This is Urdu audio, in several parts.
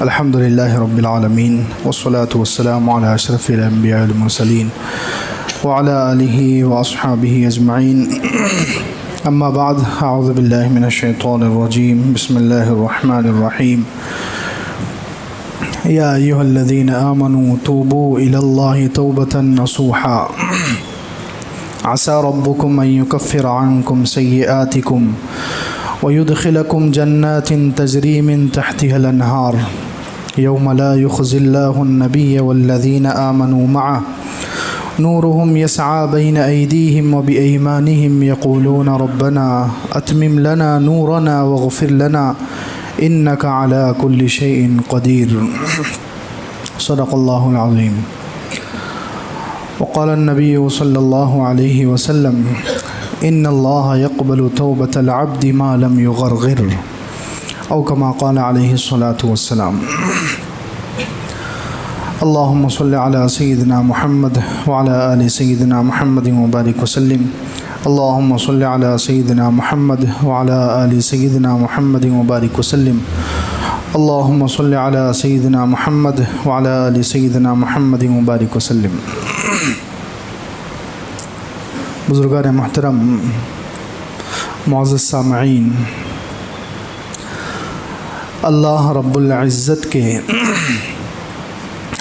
الحمد لله رب العالمين والصلاة والسلام على أشرف الأنبياء والمرسلين وعلى آله وأصحابه أجمعين أما بعد. أعوذ بالله من الشيطان الرجيم. بسم الله الرحمن الرحيم. يا أيها الذين آمنوا توبوا إلى الله توبة نصوحا عسى ربكم أن يكفر عنكم سيئاتكم ويدخلكم جنات تجري من تحتها الأنهار يوم لا يخزي الله النبي والذين آمنوا معه نورهم يسعى بين أيديهم وبأيمانهم يقولون ربنا أتمم لنا نورنا واغفر لنا إنك على كل شيء قدير. صدق الله العظيم. وقال النبي صلى الله عليه وسلم إن الله يقبل توبة العبد ما لم يغرغر أو كما قال عليه الصلاة والسلام. اللهم صل على سيدنا محمد وعلى آل سيدنا محمد وبارك وسلم. اللهم صل على سيدنا محمد وعلى آل سيدنا محمد وبارك وسلم. اللهم صل على سيدنا محمد وعلى آل سيدنا محمد وبارك وسلم. بزرگان محترم، معزز سامعین، اللہ رب العزت کے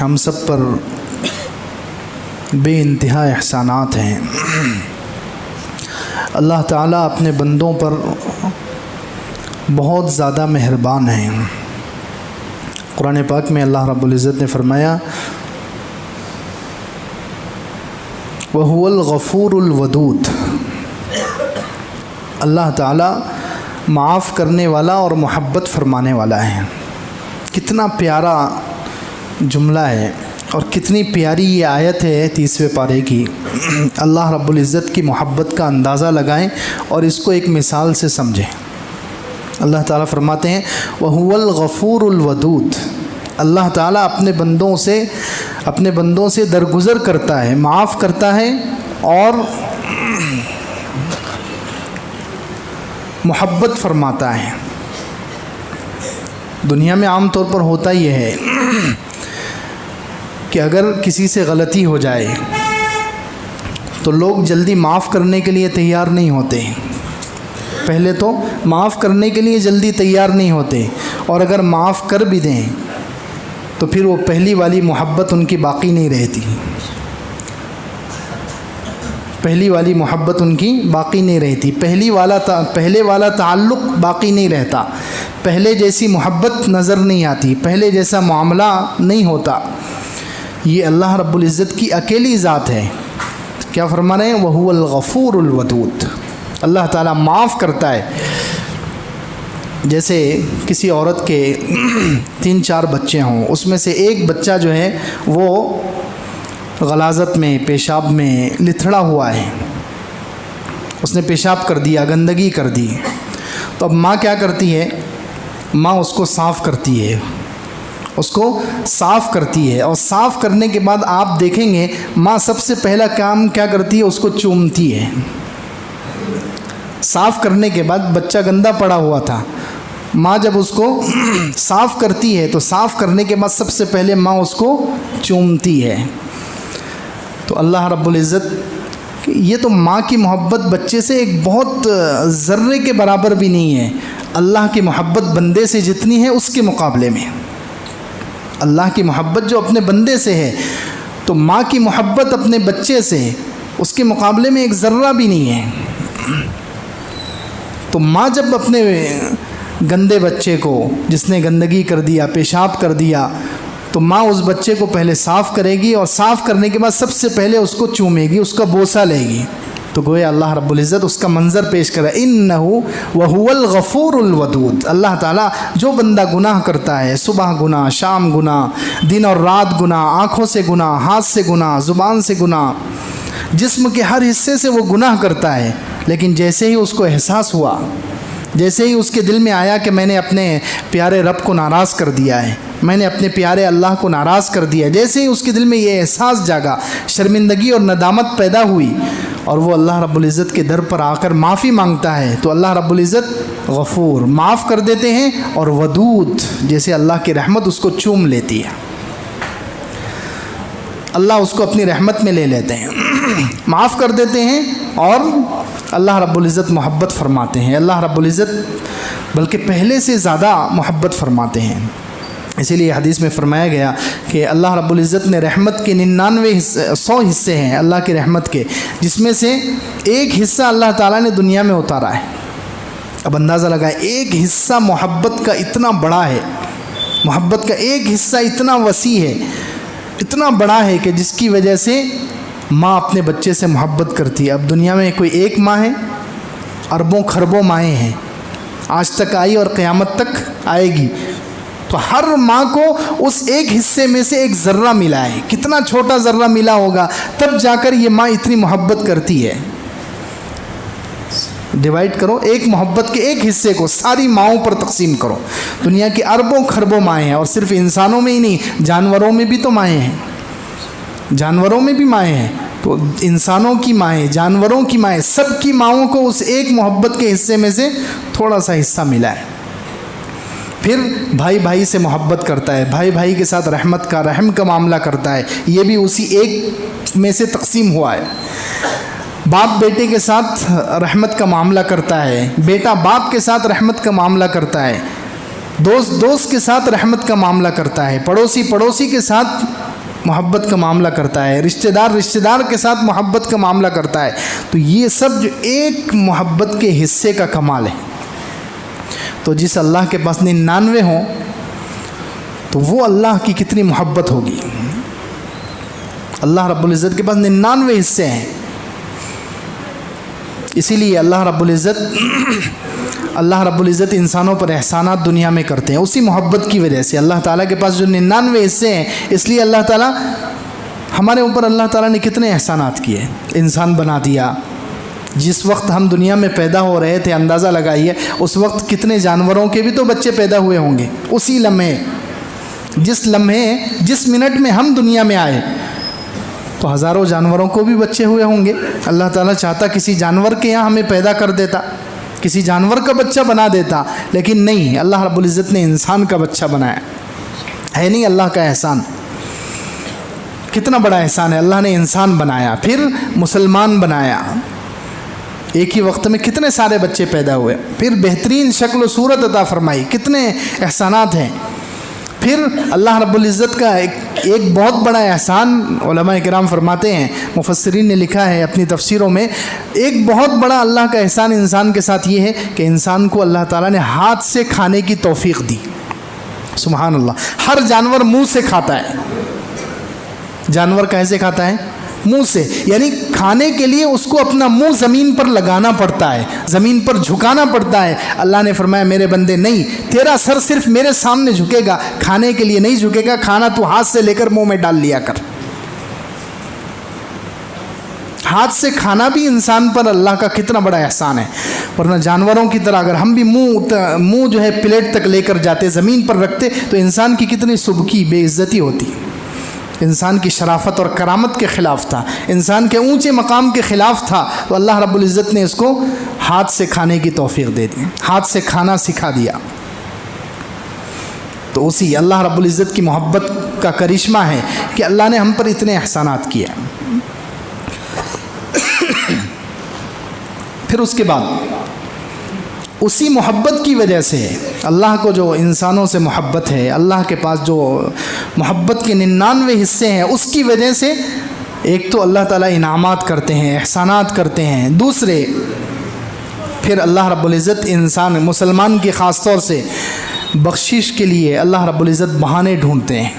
ہم سب پر بے انتہا احسانات ہیں. اللہ تعالیٰ اپنے بندوں پر بہت زیادہ مہربان ہیں. قرآن پاک میں اللہ رب العزت نے فرمایا وَهُوَ الْغَفُورُ الْوَدُودُ. اللہ تعالیٰ معاف کرنے والا اور محبت فرمانے والا ہے. کتنا پیارا جملہ ہے اور کتنی پیاری یہ آیت ہے 30ویں پارے کی. اللہ رب العزت کی محبت کا اندازہ لگائیں اور اس کو ایک مثال سے سمجھیں. اللہ تعالیٰ فرماتے ہیں وَهُوَ الْغَفُورُ الْوَدُودُ. اللہ تعالیٰ اپنے بندوں سے درگزر کرتا ہے، معاف کرتا ہے اور محبت فرماتا ہے. دنیا میں عام طور پر ہوتا یہ ہے کہ اگر کسی سے غلطی ہو جائے تو لوگ جلدی معاف کرنے کے لیے تیار نہیں ہوتے. پہلے تو معاف کرنے کے لیے جلدی تیار نہیں ہوتے، اور اگر معاف کر بھی دیں تو پھر وہ پہلی والی محبت ان کی باقی نہیں رہتی. پہلی والی محبت ان کی باقی نہیں رہتی. پہلے والا تعلق باقی نہیں رہتا. پہلے جیسی محبت نظر نہیں آتی، پہلے جیسا معاملہ نہیں ہوتا. یہ اللہ رب العزت کی اکیلی ذات ہے. کیا فرما رہے ہیں؟ وَهُوَ الْغَفُورُ الْوَدُودُ. اللہ تعالیٰ معاف کرتا ہے. جیسے کسی عورت کے 3-4 بچے ہوں، اس میں سے ایک بچہ جو ہے وہ غلاظت میں، پیشاب میں لتھڑا ہوا ہے. اس نے پیشاب کر دیا، گندگی کر دی. تو اب ماں کیا کرتی ہے؟ ماں اس کو صاف کرتی ہے، اور صاف کرنے کے بعد آپ دیکھیں گے ماں سب سے پہلا کام کیا کرتی ہے؟ اس کو چومتی ہے. صاف کرنے کے بعد بچہ گندا پڑا ہوا تھا، ماں جب اس کو صاف کرتی ہے تو صاف کرنے کے بعد سب سے پہلے ماں اس کو چومتی ہے. تو اللہ رب العزت، یہ تو ماں کی محبت بچے سے ایک بہت ذرے کے برابر بھی نہیں ہے. اللہ کی محبت بندے سے جتنی ہے اس کے مقابلے میں، اللہ کی محبت جو اپنے بندے سے ہے، تو ماں کی محبت اپنے بچے سے اس کے مقابلے میں ایک ذرہ بھی نہیں ہے. تو ماں جب اپنے گندے بچے کو، جس نے گندگی کر دیا، پیشاب کر دیا، تو ماں اس بچے کو پہلے صاف کرے گی، اور صاف کرنے کے بعد سب سے پہلے اس کو چومے گی، اس کا بوسہ لے گی. تو گویا اللہ رب العزت اس کا منظر پیش کرے اِنَّهُ وَهُوَ الْغَفُورُ الْوَدُودُ. اللہ تعالیٰ جو بندہ گناہ کرتا ہے، صبح گناہ، شام گناہ، دن اور رات گناہ، آنکھوں سے گناہ، ہاتھ سے گناہ، زبان سے گناہ، جسم کے ہر حصے سے وہ گناہ کرتا ہے، لیکن جیسے ہی اس کو احساس ہوا، جیسے ہی اس کے دل میں آیا کہ میں نے اپنے پیارے رب کو ناراض کر دیا ہے، میں نے اپنے پیارے اللہ کو ناراض کر دیا، جیسے ہی اس کے دل میں یہ احساس جاگا، شرمندگی اور ندامت پیدا ہوئی، اور وہ اللہ رب العزت کے در پر آ کر معافی مانگتا ہے تو اللہ رب العزت غفور معاف کر دیتے ہیں، اور ودود جیسے اللہ کی رحمت اس کو چوم لیتی ہے، اللہ اس کو اپنی رحمت میں لے لیتے ہیں، معاف کر دیتے ہیں، اور اللہ رب العزت محبت فرماتے ہیں۔ اللہ رب العزت بلکہ پہلے سے زیادہ محبت فرماتے ہیں۔ اسی لیے حدیث میں فرمایا گیا کہ اللہ رب العزت نے رحمت کے 100 حصے ہیں اللہ کی رحمت کے، جس میں سے ایک حصہ اللہ تعالیٰ نے دنیا میں اتارا ہے۔ اب اندازہ لگائیں، ایک حصہ محبت کا اتنا بڑا ہے، محبت کا ایک حصہ اتنا وسیع ہے، اتنا بڑا ہے کہ جس کی وجہ سے ماں اپنے بچے سے محبت کرتی ہے۔ اب دنیا میں کوئی ایک ماں ہے؟ اربوں خربوں مائیں ہیں، آج تک آئی اور قیامت تک آئے گی۔ تو ہر ماں کو اس ایک حصے میں سے ایک ذرہ ملا ہے، کتنا چھوٹا ذرہ ملا ہوگا، تب جا کر یہ ماں اتنی محبت کرتی ہے۔ ڈیوائیڈ کرو ایک محبت کے ایک حصے کو، ساری ماؤں پر تقسیم کرو۔ دنیا کی اربوں خربوں مائیں ہیں، اور صرف انسانوں میں ہی نہیں، جانوروں میں بھی تو مائیں ہیں، جانوروں میں بھی مائیں ہیں۔ تو انسانوں کی مائیں، جانوروں کی مائیں، سب کی ماؤں کو اس ایک محبت کے حصے میں سے تھوڑا سا حصہ ملا ہے۔ پھر بھائی بھائی سے محبت کرتا ہے، بھائی بھائی کے ساتھ رحمت کا رحم کا معاملہ کرتا ہے، یہ بھی اسی ایک میں سے تقسیم ہوا ہے۔ باپ بیٹے کے ساتھ رحمت کا معاملہ کرتا ہے، بیٹا باپ کے ساتھ رحمت کا معاملہ کرتا ہے، دوست دوست کے ساتھ رحمت کا معاملہ کرتا ہے، پڑوسی پڑوسی کے ساتھ محبت کا معاملہ کرتا ہے، رشتہ دار کے ساتھ محبت کا معاملہ کرتا ہے۔ تو یہ سب جو ایک محبت کے حصے کا کمال ہے۔ تو جس اللہ کے پاس 99 ہوں تو وہ اللہ کی کتنی محبت ہوگی۔ اللہ رب العزت کے پاس 99 حصے ہیں، اسی لیے اللہ رب العزت انسانوں پر احسانات دنیا میں کرتے ہیں اسی محبت کی وجہ سے۔ اللہ تعالیٰ کے پاس جو 99 حصے ہیں، اس لیے اللہ تعالیٰ ہمارے اوپر اللہ تعالیٰ نے کتنے احسانات کیے، انسان بنا دیا۔ جس وقت ہم دنیا میں پیدا ہو رہے تھے، اندازہ لگائیے اس وقت کتنے جانوروں کے بھی تو بچے پیدا ہوئے ہوں گے۔ اسی لمحے، جس منٹ میں ہم دنیا میں آئے تو ہزاروں جانوروں کو بھی بچے ہوئے ہوں گے۔ اللہ تعالیٰ چاہتا کسی جانور کے یہاں ہمیں پیدا کر دیتا، کسی جانور کا بچہ بنا دیتا، لیکن نہیں، اللہ رب العزت نے انسان کا بچہ بنایا ہے۔ نہیں اللہ کا احسان کتنا بڑا احسان ہے، اللہ نے انسان بنایا، پھر مسلمان بنایا، ایک ہی وقت میں کتنے سارے بچے پیدا ہوئے، پھر بہترین شکل و صورت عطا فرمائی، کتنے احسانات ہیں۔ پھر اللہ رب العزت کا ایک بہت بڑا احسان، علماء کرام فرماتے ہیں، مفسرین نے لکھا ہے اپنی تفسیروں میں، ایک بہت بڑا اللہ کا احسان انسان کے ساتھ یہ ہے کہ انسان کو اللہ تعالیٰ نے ہاتھ سے کھانے کی توفیق دی۔ سبحان اللہ، ہر جانور منہ سے کھاتا ہے۔ جانور کیسے کھاتا ہے؟ منہ سے، یعنی کھانے کے لیے اس کو اپنا منہ زمین پر لگانا پڑتا ہے، زمین پر جھکانا پڑتا ہے۔ اللہ نے فرمایا میرے بندے نہیں، تیرا سر صرف میرے سامنے جھکے گا، کھانے کے لیے نہیں جھکے گا، کھانا تو ہاتھ سے لے کر منہ میں ڈال لیا کر۔ ہاتھ سے کھانا بھی انسان پر اللہ کا کتنا بڑا احسان ہے، ورنہ جانوروں کی طرح اگر ہم بھی منہ جو ہے پلیٹ تک لے کر جاتے، زمین پر رکھتے، تو انسان کی کتنی سبکی بے عزتی ہوتی، انسان کی شرافت اور کرامت کے خلاف تھا، انسان کے اونچے مقام کے خلاف تھا۔ تو اللہ رب العزت نے اس کو ہاتھ سے کھانے کی توفیق دے دی، ہاتھ سے کھانا سکھا دیا۔ تو اسی اللہ رب العزت کی محبت کا کرشمہ ہے کہ اللہ نے ہم پر اتنے احسانات کیے۔ پھر اس کے بعد اسی محبت کی وجہ سے اللہ کو جو انسانوں سے محبت ہے، اللہ کے پاس جو محبت کے 99 حصے ہیں، اس کی وجہ سے ایک تو اللہ تعالیٰ انعامات کرتے ہیں، احسانات کرتے ہیں، دوسرے پھر اللہ رب العزت انسان مسلمان کی خاص طور سے بخشش کے لیے اللہ رب العزت بہانے ڈھونڈتے ہیں۔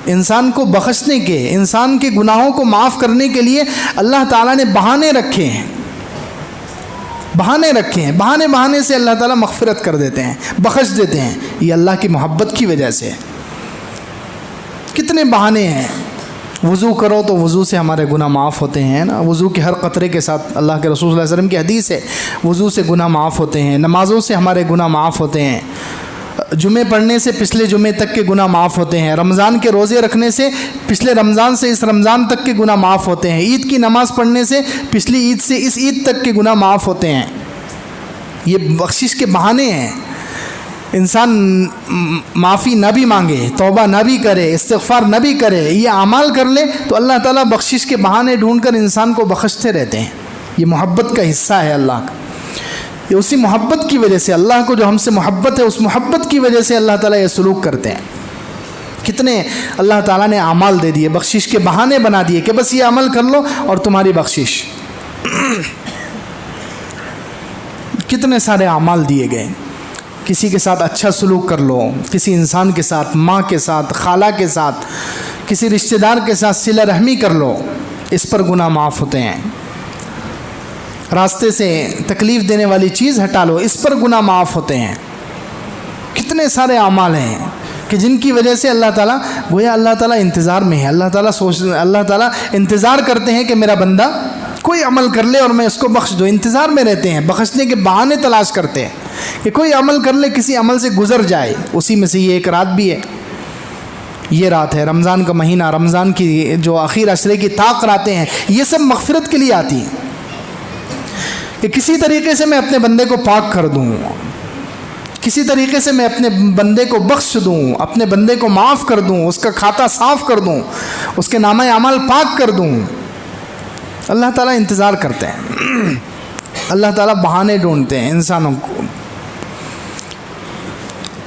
انسان کو بخشنے کے، انسان کے گناہوں کو معاف کرنے کے لیے اللہ تعالیٰ نے بہانے رکھے ہیں، بہانے سے اللہ تعالیٰ مغفرت کر دیتے ہیں، بخش دیتے ہیں۔ یہ اللہ کی محبت کی وجہ سے۔ کتنے بہانے ہیں، وضو کرو تو وضو سے ہمارے گناہ معاف ہوتے ہیں نا، وضو کے ہر قطرے کے ساتھ اللہ کے رسول صلی اللہ علیہ وسلم کی حدیث ہے، وضو سے گناہ معاف ہوتے ہیں، نمازوں سے ہمارے گناہ معاف ہوتے ہیں، جمعے پڑھنے سے پچھلے جمعے تک کے گناہ معاف ہوتے ہیں، رمضان کے روزے رکھنے سے پچھلے رمضان سے اس رمضان تک کے گناہ معاف ہوتے ہیں، عید کی نماز پڑھنے سے پچھلی عید سے اس عید تک کے گناہ معاف ہوتے ہیں۔ یہ بخشش کے بہانے ہیں۔ انسان معافی نہ بھی مانگے، توبہ نہ بھی کرے، استغفار نہ بھی کرے، یہ اعمال کر لے تو اللہ تعالیٰ بخشش کے بہانے ڈھونڈ کر انسان کو بخشتے رہتے ہیں۔ یہ محبت کا حصہ ہے اللہ کا۔ یہ اسی محبت کی وجہ سے، اللہ کو جو ہم سے محبت ہے اس محبت کی وجہ سے اللہ تعالیٰ یہ سلوک کرتے ہیں۔ کتنے اللہ تعالیٰ نے اعمال دے دیے، بخشش کے بہانے بنا دیے کہ بس یہ عمل کر لو اور تمہاری بخشش۔ کتنے سارے اعمال دیے گئے، کسی کے ساتھ اچھا سلوک کر لو، کسی انسان کے ساتھ، ماں کے ساتھ، خالہ کے ساتھ، کسی رشتہ دار کے ساتھ صلہ رحمی کر لو، اس پر گناہ معاف ہوتے ہیں۔ راستے سے تکلیف دینے والی چیز ہٹا لو، اس پر گناہ معاف ہوتے ہیں۔ کتنے سارے اعمال ہیں کہ جن کی وجہ سے اللہ تعالیٰ، گویا اللہ تعالیٰ انتظار میں ہے، اللہ تعالیٰ انتظار کرتے ہیں کہ میرا بندہ کوئی عمل کر لے اور میں اس کو بخش دوں، انتظار میں رہتے ہیں، بخشنے کے بہانے تلاش کرتے ہیں کہ کوئی عمل کر لے، کسی عمل سے گزر جائے۔ اسی میں سے یہ ایک رات بھی ہے، یہ رات ہے رمضان کا مہینہ، رمضان کی جو آخر عشرے کی طاق راتیں ہیں، یہ سب مغفرت کے لیے آتی ہیں کہ کسی طریقے سے میں اپنے بندے کو پاک کر دوں، کسی طریقے سے میں اپنے بندے کو بخش دوں، اپنے بندے کو معاف کر دوں، اس کا کھاتا صاف کر دوں، اس کے نامہ اعمال پاک کر دوں۔ اللہ تعالیٰ انتظار کرتے ہیں، اللہ تعالیٰ بہانے ڈھونڈتے ہیں انسانوں کو۔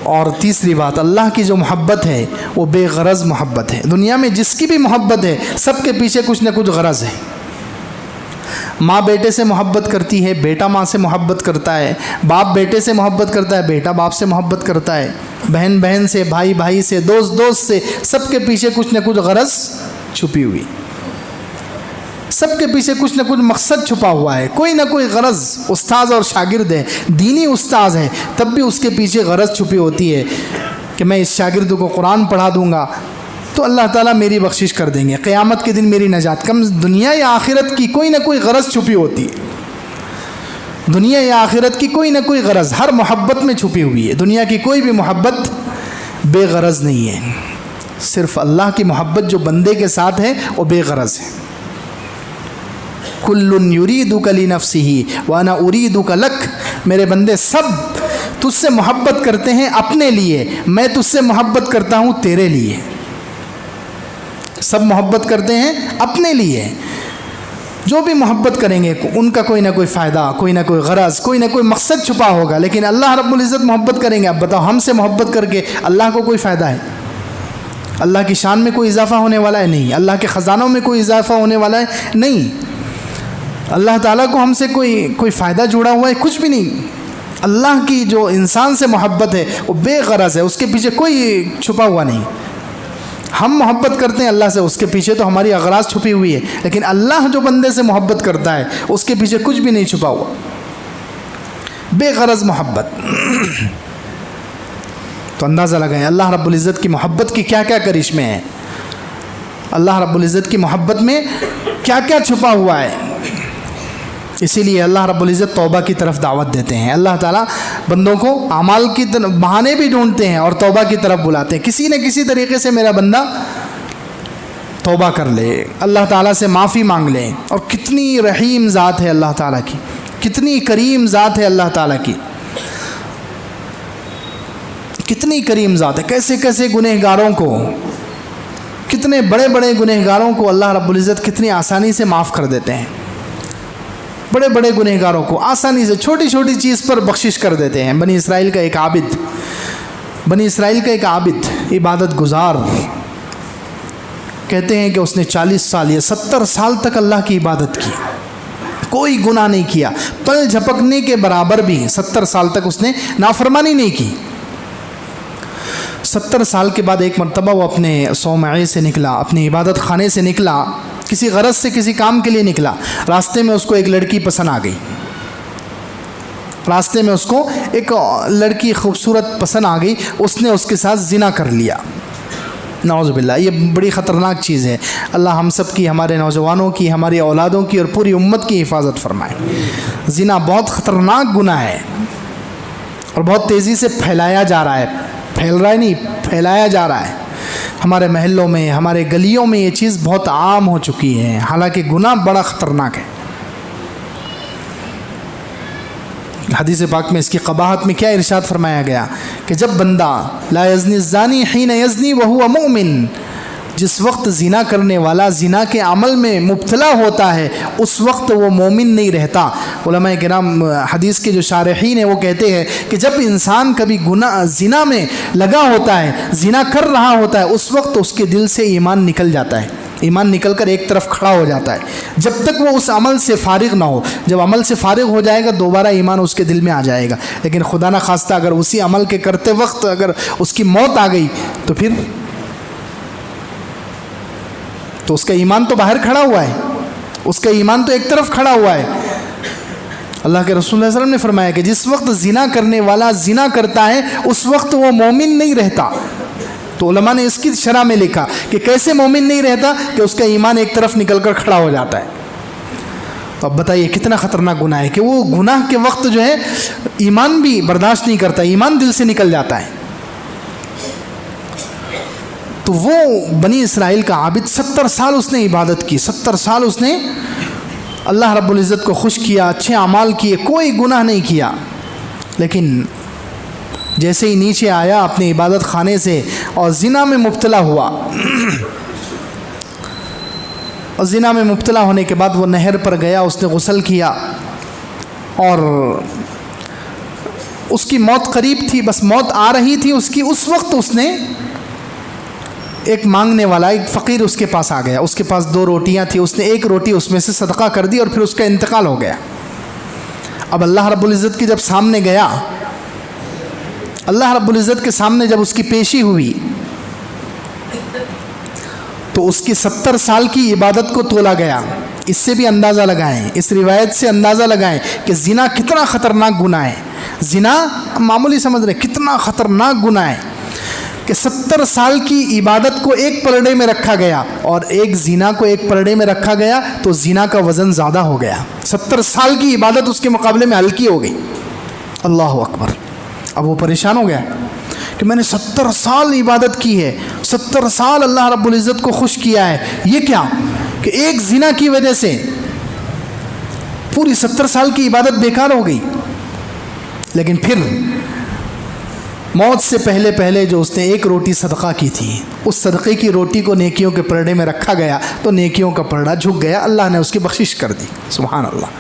اور تیسری بات، اللہ کی جو محبت ہے وہ بے غرض محبت ہے۔ دنیا میں جس کی بھی محبت ہے سب کے پیچھے کچھ نہ کچھ غرض ہے۔ ماں بیٹے سے محبت کرتی ہے، بیٹا ماں سے محبت کرتا ہے، باپ بیٹے سے محبت کرتا ہے، بیٹا باپ سے محبت کرتا ہے، بہن بہن سے، بھائی بھائی سے، دوست دوست سے، سب کے پیچھے کچھ نہ کچھ غرض چھپی ہوئی، سب کے پیچھے کچھ نہ کچھ مقصد چھپا ہوا ہے، کوئی نہ کوئی غرض۔ استاذ اور شاگرد ہے، دینی استاذ ہے، تب بھی اس کے پیچھے غرض چھپی ہوتی ہے کہ میں اس شاگرد کو قرآن پڑھا دوں گا تو اللہ تعالیٰ میری بخشش کر دیں گے، قیامت کے دن میری نجات۔ کم دنیا یا آخرت کی کوئی نہ کوئی غرض چھپی ہوتی ہے، دنیا یا آخرت کی کوئی نہ کوئی غرض ہر محبت میں چھپی ہوئی ہے۔ دنیا کی کوئی بھی محبت بے غرض نہیں ہے، صرف اللہ کی محبت جو بندے کے ساتھ ہے وہ بے غرض ہے۔ کل یریدک لنفسہ وانا اریدک لک، میرے بندے سب تجھ سے محبت کرتے ہیں اپنے لیے، میں تجھ سے محبت کرتا ہوں تیرے لیے۔ سب محبت کرتے ہیں اپنے لیے، جو بھی محبت کریں گے ان کا کوئی نہ کوئی فائدہ، کوئی نہ کوئی غرض، کوئی نہ کوئی مقصد چھپا ہوگا، لیکن اللہ رب العزت محبت کریں گے۔ اب بتاؤ ہم سے محبت کر کے اللہ کو کوئی فائدہ ہے؟ اللہ کی شان میں کوئی اضافہ ہونے والا ہے؟ نہیں۔ اللہ کے خزانوں میں کوئی اضافہ ہونے والا ہے؟ نہیں۔ اللہ تعالیٰ کو ہم سے کوئی فائدہ جڑا ہوا ہے؟ کچھ بھی نہیں۔ اللہ کی جو انسان سے محبت ہے وہ بے غرض ہے، اس کے پیچھے کوئی چھپا ہوا نہیں۔ ہم محبت کرتے ہیں اللہ سے، اس کے پیچھے تو ہماری اغراض چھپی ہوئی ہے، لیکن اللہ جو بندے سے محبت کرتا ہے اس کے پیچھے کچھ بھی نہیں چھپا ہوا، بے غرض محبت۔ تو اندازہ لگائیں اللہ رب العزت کی محبت کی کیا کیا کرشمے ہیں، اللہ رب العزت کی محبت میں کیا کیا چھپا ہوا ہے۔ اسی لیے اللہ رب العزت توبہ کی طرف دعوت دیتے ہیں۔ اللہ تعالیٰ بندوں کو اعمال کی بہانے بھی ڈھونڈتے ہیں اور توبہ کی طرف بلاتے ہیں، کسی نہ کسی طریقے سے میرا بندہ توبہ کر لے، اللہ تعالیٰ سے معافی مانگ لے۔ اور کتنی رحیم ذات ہے اللہ تعالیٰ کی، کتنی کریم ذات ہے اللہ تعالیٰ کی، کتنی کریم ذات ہے۔ کیسے کیسے گنہگاروں کو، کتنے بڑے بڑے گنہگاروں کو اللہ رب العزت کتنی آسانی سے معاف کر دیتے ہیں، بڑے بڑے گنہگاروں کو آسانی سے چھوٹی چھوٹی چیز پر بخشش کر دیتے ہیں۔ بنی اسرائیل کا ایک عابد، عبادت گزار، کہتے ہیں کہ اس نے 40 سال یا 70 سال تک اللہ کی عبادت کی، کوئی گناہ نہیں کیا، پل جھپکنے کے برابر بھی 70 سال تک اس نے نافرمانی نہیں کی۔ 70 سال کے بعد ایک مرتبہ وہ اپنے صومعے سے نکلا، اپنی عبادت خانے سے نکلا، کسی غرض سے کسی کام کے لیے نکلا، راستے میں اس کو ایک لڑکی پسند آ گئی، راستے میں اس کو ایک لڑکی خوبصورت پسند آ گئی، اس نے اس کے ساتھ زنا کر لیا۔ نعوذ باللہ، یہ بڑی خطرناک چیز ہے۔ اللہ ہم سب کی، ہمارے نوجوانوں کی، ہماری اولادوں کی اور پوری امت کی حفاظت فرمائے۔ زنا بہت خطرناک گناہ ہے، اور بہت تیزی سے پھیلایا جا رہا ہے. پھیل رہا ہے نہیں، پھیلایا جا رہا ہے. ہمارے محلوں میں، ہمارے گلیوں میں یہ چیز بہت عام ہو چکی ہے، حالانکہ گناہ بڑا خطرناک ہے. حدیث پاک میں اس کی قباحت میں کیا ارشاد فرمایا گیا کہ جب بندہ لا یزنی الزانی حین یزنی وہو مؤمن، جس وقت زنا کرنے والا زنا کے عمل میں مبتلا ہوتا ہے اس وقت وہ مومن نہیں رہتا. علماء کرام حدیث کے جو شارحین ہیں وہ کہتے ہیں کہ جب انسان کبھی زنا میں لگا ہوتا ہے، زنا کر رہا ہوتا ہے، اس وقت اس کے دل سے ایمان نکل جاتا ہے، ایمان نکل کر ایک طرف کھڑا ہو جاتا ہے جب تک وہ اس عمل سے فارغ نہ ہو. جب عمل سے فارغ ہو جائے گا دوبارہ ایمان اس کے دل میں آ جائے گا. لیکن خدا نہ خواستہ اگر اسی عمل کے کرتے وقت اگر اس کی موت آ گئی تو پھر تو اس کا ایمان تو باہر کھڑا ہوا ہے، اس کا ایمان تو ایک طرف کھڑا ہوا ہے. اللہ کے رسول اللہ علیہ وسلم نے فرمایا کہ جس وقت زنا کرنے والا زنا کرتا ہے اس وقت وہ مومن نہیں رہتا. تو علماء نے اس کی شرح میں لکھا کہ کیسے مومن نہیں رہتا، کہ اس کا ایمان ایک طرف نکل کر کھڑا ہو جاتا ہے. تو اب بتائیے کتنا خطرناک گناہ ہے کہ وہ گناہ کے وقت جو ہے ایمان بھی برداشت نہیں کرتا، ایمان دل سے نکل جاتا ہے. تو وہ بنی اسرائیل کا عابد 70 سال اس نے عبادت کی، 70 سال اس نے اللہ رب العزت کو خوش کیا، اچھے اعمال کیے، کوئی گناہ نہیں کیا. لیکن جیسے ہی نیچے آیا اپنے عبادت خانے سے اور زنا میں مبتلا ہوا، اور زنا میں مبتلا ہونے کے بعد وہ نہر پر گیا، اس نے غسل کیا اور اس کی موت قریب تھی، بس موت آ رہی تھی اس کی. اس وقت اس نے ایک مانگنے والا، ایک فقیر اس کے پاس آ گیا، اس کے پاس 2 روٹیاں تھیں، اس نے ایک روٹی اس میں سے صدقہ کر دی اور پھر اس کا انتقال ہو گیا. اب اللہ رب العزت کی جب سامنے گیا، اللہ رب العزت کے سامنے جب اس کی پیشی ہوئی تو اس کی 70 سال کی عبادت کو تولا گیا. اس سے بھی اندازہ لگائیں، اس روایت سے اندازہ لگائیں کہ زنا کتنا خطرناک گناہ ہے. زنا معمولی سمجھ رہے کتنا خطرناک گناہ ہے کہ 70 سال کی عبادت کو ایک پلڑے میں رکھا گیا اور ایک زنا کو ایک پلڑے میں رکھا گیا تو زنا کا وزن زیادہ ہو گیا. 70 سال کی عبادت اس کے مقابلے میں ہلکی ہو گئی. اللہ اکبر. اب وہ پریشان ہو گیا کہ میں نے 70 سال عبادت کی ہے، 70 سال اللہ رب العزت کو خوش کیا ہے، یہ کیا کہ ایک زنا کی وجہ سے پوری 70 سال کی عبادت بیکار ہو گئی. لیکن پھر موت سے پہلے پہلے جو اس نے ایک روٹی صدقہ کی تھی، اس صدقے کی روٹی کو نیکیوں کے پلڑے میں رکھا گیا تو نیکیوں کا پلڑا جھک گیا، اللہ نے اس کی بخشش کر دی. سبحان اللہ.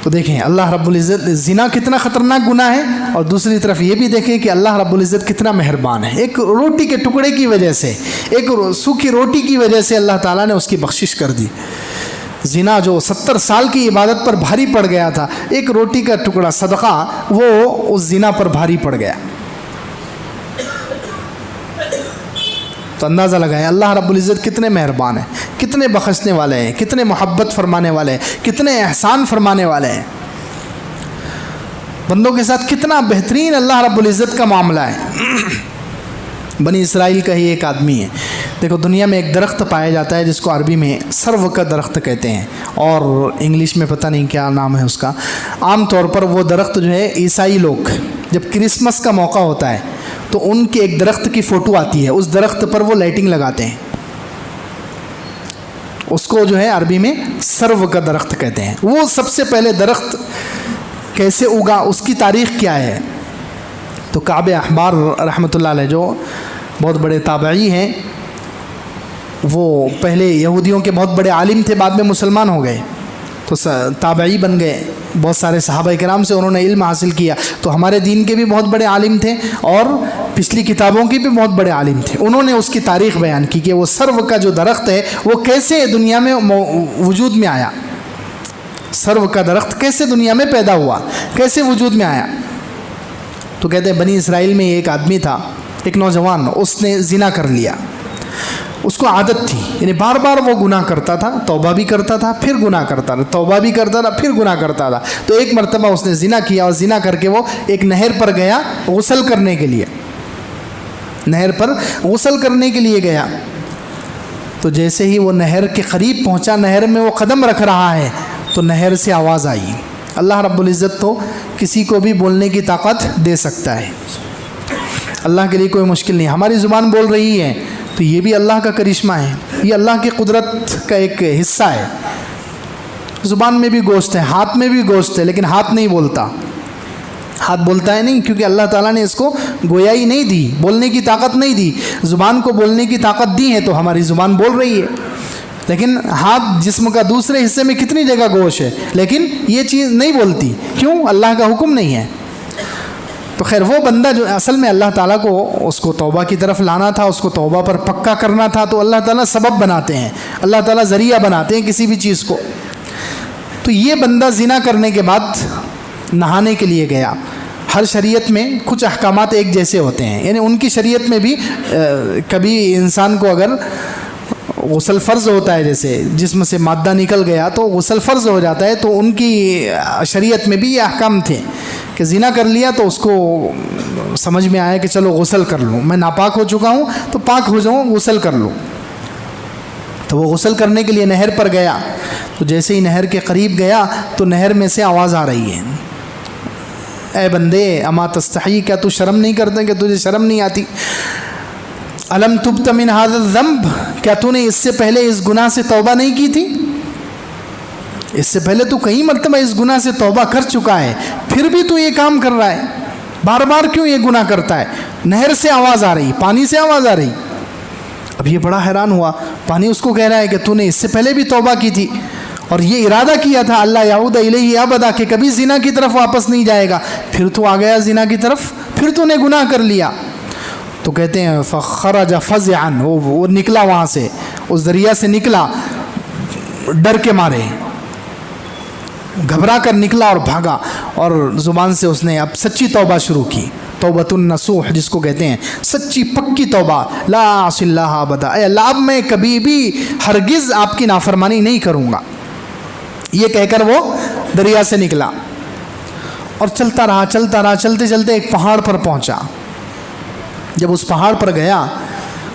تو دیکھیں اللہ رب العزت، زنا کتنا خطرناک گناہ ہے، اور دوسری طرف یہ بھی دیکھیں کہ اللہ رب العزت کتنا مہربان ہے. ایک روٹی کے ٹکڑے کی وجہ سے، ایک سوکھی روٹی کی وجہ سے اللہ تعالیٰ نے اس کی بخشش کر دی. زنا جو 70 سال کی عبادت پر بھاری پڑ گیا تھا، ایک روٹی کا ٹکڑا صدقہ وہ اس زنا پر بھاری پڑ گیا. تو اندازہ لگائیں اللہ رب العزت کتنے مہربان ہیں، کتنے بخشنے والے ہیں، کتنے محبت فرمانے والے ہیں، کتنے احسان فرمانے والے ہیں. بندوں کے ساتھ کتنا بہترین اللہ رب العزت کا معاملہ ہے. بنی اسرائیل کا ہی ایک آدمی ہے. دیکھو دنیا میں ایک درخت پایا جاتا ہے جس کو عربی میں سرو کا درخت کہتے ہیں اور انگلش میں پتہ نہیں کیا نام ہے اس کا. عام طور پر وہ درخت جو ہے عیسائی لوگ جب کرسمس کا موقع ہوتا ہے تو ان کے ایک درخت کی فوٹو آتی ہے، اس درخت پر وہ لائٹنگ لگاتے ہیں. اس کو جو ہے عربی میں سرو کا درخت کہتے ہیں. وہ سب سے پہلے درخت کیسے اگا، اس کی تاریخ کیا ہے؟ تو کعب احبار رحمۃ اللہ علیہ جو بہت بڑے تابعی ہیں، وہ پہلے یہودیوں کے بہت بڑے عالم تھے، بعد میں مسلمان ہو گئے تو تابعی بن گئے. بہت سارے صحابہ کرام سے انہوں نے علم حاصل کیا. تو ہمارے دین کے بھی بہت بڑے عالم تھے اور پچھلی کتابوں کے بھی بہت بڑے عالم تھے. انہوں نے اس کی تاریخ بیان کی کہ وہ سرو کا جو درخت ہے وہ کیسے دنیا میں وجود میں آیا، سرو کا درخت کیسے دنیا میں پیدا ہوا، کیسے وجود میں آیا. تو کہتے ہیں بنی اسرائیل میں ایک آدمی تھا، ایک نوجوان، اس نے زنا کر لیا. اس کو عادت تھی، یعنی بار بار وہ گناہ کرتا تھا، توبہ بھی کرتا تھا پھر گناہ کرتا تھا، توبہ بھی کرتا تھا پھر گناہ کرتا تھا. تو ایک مرتبہ اس نے زنا کیا اور زنا کر کے وہ ایک نہر پر گیا غسل کرنے کے لیے. نہر پر غسل کرنے کے لیے گیا تو جیسے ہی وہ نہر کے قریب پہنچا، نہر میں وہ قدم رکھ رہا ہے تو نہر سے آواز آئی. اللہ رب العزت تو کسی کو بھی بولنے کی طاقت دے سکتا ہے، اللہ کے لیے کوئی مشکل نہیں. ہماری زبان بول رہی ہے تو یہ بھی اللہ کا کرشمہ ہے، یہ اللہ کی قدرت کا ایک حصہ ہے. زبان میں بھی گوشت ہے، ہاتھ میں بھی گوشت ہے، لیکن ہاتھ نہیں بولتا. ہاتھ بولتا ہے نہیں، کیونکہ اللہ تعالیٰ نے اس کو گویائی نہیں دی، بولنے کی طاقت نہیں دی. زبان کو بولنے کی طاقت دی ہے تو ہماری زبان بول رہی ہے، لیکن ہاتھ جسم کا دوسرے حصے میں کتنی جگہ گوشت ہے، لیکن یہ چیز نہیں بولتی. کیوں؟ اللہ کا حکم نہیں ہے. تو خیر وہ بندہ جو اصل میں اللہ تعالیٰ کو اس کو توبہ کی طرف لانا تھا، اس کو توبہ پر پکا کرنا تھا، تو اللہ تعالیٰ سبب بناتے ہیں، اللہ تعالیٰ ذریعہ بناتے ہیں کسی بھی چیز کو. تو یہ بندہ زنا کرنے کے بعد نہانے کے لیے گیا. ہر شریعت میں کچھ احکامات ایک جیسے ہوتے ہیں، یعنی ان کی شریعت میں بھی کبھی انسان کو اگر غسل فرض ہوتا ہے، جیسے جسم سے مادہ نکل گیا تو غسل فرض ہو جاتا ہے، تو ان کی شریعت میں بھی یہ احکام تھے کہ زنا کر لیا تو اس کو سمجھ میں آیا کہ چلو غسل کر لوں، میں ناپاک ہو چکا ہوں تو پاک ہو جاؤں، غسل کر لوں. تو وہ غسل کرنے کے لیے نہر پر گیا. تو جیسے ہی نہر کے قریب گیا تو نہر میں سے آواز آ رہی ہے، اے بندے اما تستحی، کیا تو شرم نہیں کرتا، کہ تجھے شرم نہیں آتی؟ الم تبت من هذا الذنب، کیا تو نے اس سے پہلے اس گناہ سے توبہ نہیں کی تھی؟ اس سے پہلے تو کئی مرتبہ اس گناہ سے توبہ کر چکا ہے، پھر بھی تو یہ کام کر رہا ہے، بار بار کیوں یہ گناہ کرتا ہے؟ نہر سے آواز آ رہی، پانی سے آواز آ رہی. اب یہ بڑا حیران ہوا. پانی اس کو کہہ رہا ہے کہ تو نے اس سے پہلے بھی توبہ کی تھی اور یہ ارادہ کیا تھا اللہ یعود الیہ ابدا، کہ کبھی زنا کی طرف واپس نہیں جائے گا، پھر تو آ گیا زنا کی طرف، پھر تو نے گناہ کر لیا. تو کہتے ہیں فخرج فزعا، وہ نکلا وہاں سے، اس دریا سے نکلا ڈر کے مارے، گھبرا کر نکلا اور بھاگا، اور زبان سے اس نے اب سچی توبہ شروع کی. توبۃ النصوح جس کو کہتے ہیں، سچی پکی توبہ. لا اعصی اللہ ابدا، اے اللہ اب میں کبھی بھی ہرگز آپ کی نافرمانی نہیں کروں گا، یہ کہہ کر وہ دریا سے نکلا اور چلتا رہا چلتا رہا، چلتے چلتے ایک پہاڑ پر پہنچا. جب اس پہاڑ پر گیا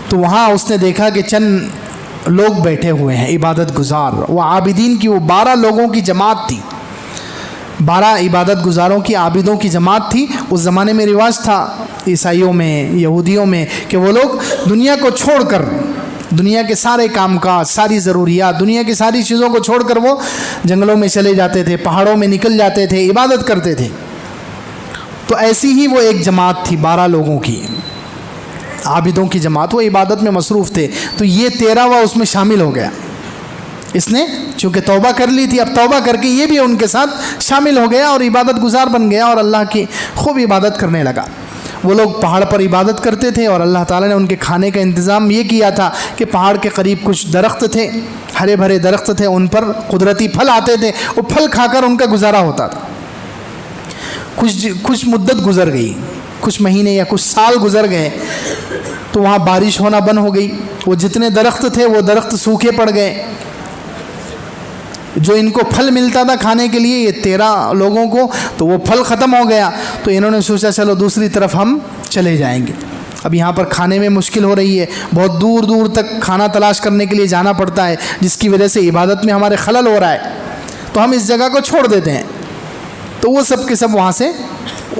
تو وہاں اس نے دیکھا کہ چند لوگ بیٹھے ہوئے ہیں عبادت گزار. وہ عابدین کی، وہ 12 لوگوں کی جماعت تھی، 12 عبادت گزاروں کی، عابدوں کی جماعت تھی. اس زمانے میں رواج تھا عیسائیوں میں، یہودیوں میں، کہ وہ لوگ دنیا کو چھوڑ کر، دنیا کے سارے کام کاج، ساری ضروریات، دنیا کی ساری چیزوں کو چھوڑ کر وہ جنگلوں میں چلے جاتے تھے، پہاڑوں میں نکل جاتے تھے، عبادت کرتے تھے. تو ایسی ہی وہ ایک جماعت تھی 12 لوگوں کی، عابدوں کی جماعت، وہ عبادت میں مصروف تھے. تو یہ 13واں اس میں شامل ہو گیا. اس نے چونکہ توبہ کر لی تھی، اب توبہ کر کے یہ بھی ان کے ساتھ شامل ہو گیا اور عبادت گزار بن گیا اور اللہ کی خوب عبادت کرنے لگا. وہ لوگ پہاڑ پر عبادت کرتے تھے اور اللہ تعالیٰ نے ان کے کھانے کا انتظام یہ کیا تھا کہ پہاڑ کے قریب کچھ درخت تھے، ہرے بھرے درخت تھے، ان پر قدرتی پھل آتے تھے، وہ پھل کھا کر ان کا گزارا ہوتا تھا. کچھ مدت گزر گئی، کچھ مہینے یا کچھ سال گزر گئے تو وہاں بارش ہونا بند ہو گئی. وہ جتنے درخت تھے وہ درخت سوکھے پڑ گئے. جو ان کو پھل ملتا تھا کھانے کے لیے یہ 13 لوگوں کو، تو وہ پھل ختم ہو گیا. تو انہوں نے سوچا چلو دوسری طرف ہم چلے جائیں گے. اب یہاں پر کھانے میں مشکل ہو رہی ہے، بہت دور دور تک کھانا تلاش کرنے کے لیے جانا پڑتا ہے، جس کی وجہ سے عبادت میں ہمارے خلل ہو رہا ہے. تو ہم اس جگہ کو چھوڑ دیتے ہیں. تو وہ سب کے سب وہاں سے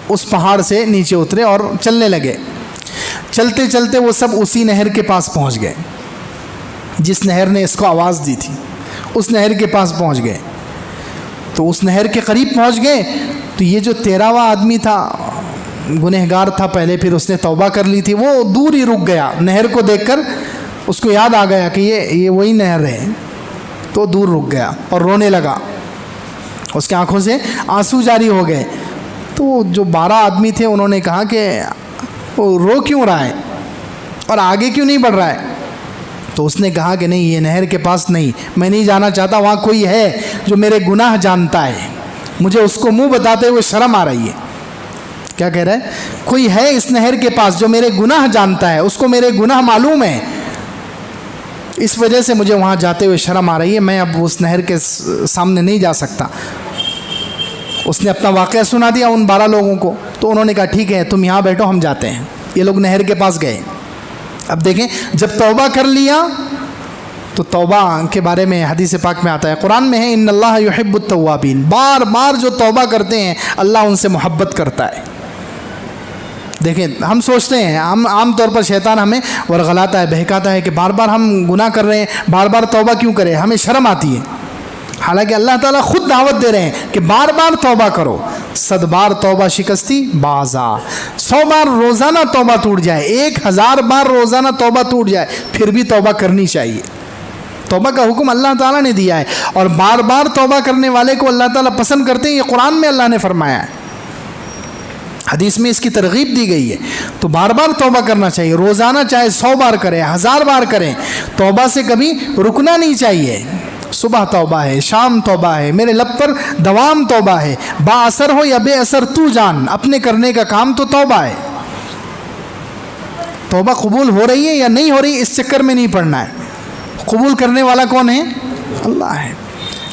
اس پہاڑ سے نیچے اترے اور چلنے لگے. چلتے چلتے وہ سب اسی نہر کے پاس پہنچ گئے جس نہر نے اس کو آواز دی تھی. اس نہر کے پاس پہنچ گئے. تو اس نہر کے قریب پہنچ گئے تو یہ جو 13واں آدمی تھا، گنہگار تھا پہلے، پھر اس نے توبہ کر لی تھی، وہ دور ہی رک گیا. نہر کو دیکھ کر اس کو یاد آ گیا کہ یہ وہی نہر ہے. تو دور رک گیا اور رونے لگا. اس کی آنکھوں سے آنسو جاری ہو گئے. تو جو 12 آدمی تھے انہوں نے کہا کہ وہ رو کیوں رہا ہے اور آگے کیوں نہیں بڑھ رہا ہے؟ تو اس نے کہا کہ نہیں، یہ نہر کے پاس نہیں، میں نہیں جانا چاہتا. وہاں کوئی ہے جو میرے گناہ جانتا ہے، مجھے اس کو منہ بتاتے ہوئے شرم آ رہی ہے. کیا کہہ رہا ہے؟ کوئی ہے اس نہر کے پاس جو میرے گناہ جانتا ہے، اس کو میرے گناہ معلوم ہے، اس وجہ سے مجھے وہاں جاتے ہوئے شرم آ رہی ہے، میں اب اس نہر کے سامنے نہیں جا سکتا. اس نے اپنا واقعہ سنا دیا ان 12 لوگوں کو. تو انہوں نے کہا ٹھیک ہے تم یہاں بیٹھو، ہم جاتے ہیں. یہ لوگ نہر کے پاس گئے. اب دیکھیں جب توبہ کر لیا تو توبہ کے بارے میں حدیث پاک میں آتا ہے، قرآن میں ہے ان اللہ یحب التوابین، بار بار جو توبہ کرتے ہیں اللہ ان سے محبت کرتا ہے۔ دیکھیں ہم سوچتے ہیں، ہم عام طور پر شیطان ہمیں ورغلاتا ہے، بہکاتا ہے کہ بار بار ہم گناہ کر رہے ہیں، بار بار توبہ کیوں کریں، ہمیں شرم آتی ہے۔ حالانکہ اللہ تعالیٰ خود دعوت دے رہے ہیں کہ بار بار توبہ کرو، 100 بار توبہ شکستی بازا، 100 بار روزانہ توبہ ٹوٹ جائے، 1000 بار روزانہ توبہ ٹوٹ جائے، پھر بھی توبہ کرنی چاہیے۔ توبہ کا حکم اللہ تعالیٰ نے دیا ہے، اور بار بار توبہ کرنے والے کو اللہ تعالیٰ پسند کرتے ہیں، یہ قرآن میں اللہ نے فرمایا ہے، حدیث میں اس کی ترغیب دی گئی ہے۔ تو بار بار توبہ کرنا چاہیے، روزانہ چاہے 100 بار کریں، 1000 بار کریں، توبہ سے کبھی رکنا نہیں چاہیے۔ صبح توبہ ہے، شام توبہ ہے، میرے لب پر دوام توبہ ہے، با اثر ہو یا بے اثر تو جان، اپنے کرنے کا کام تو توبہ ہے۔ توبہ قبول ہو رہی ہے یا نہیں ہو رہی اس چکر میں نہیں پڑنا ہے، قبول کرنے والا کون ہے؟ اللہ ہے۔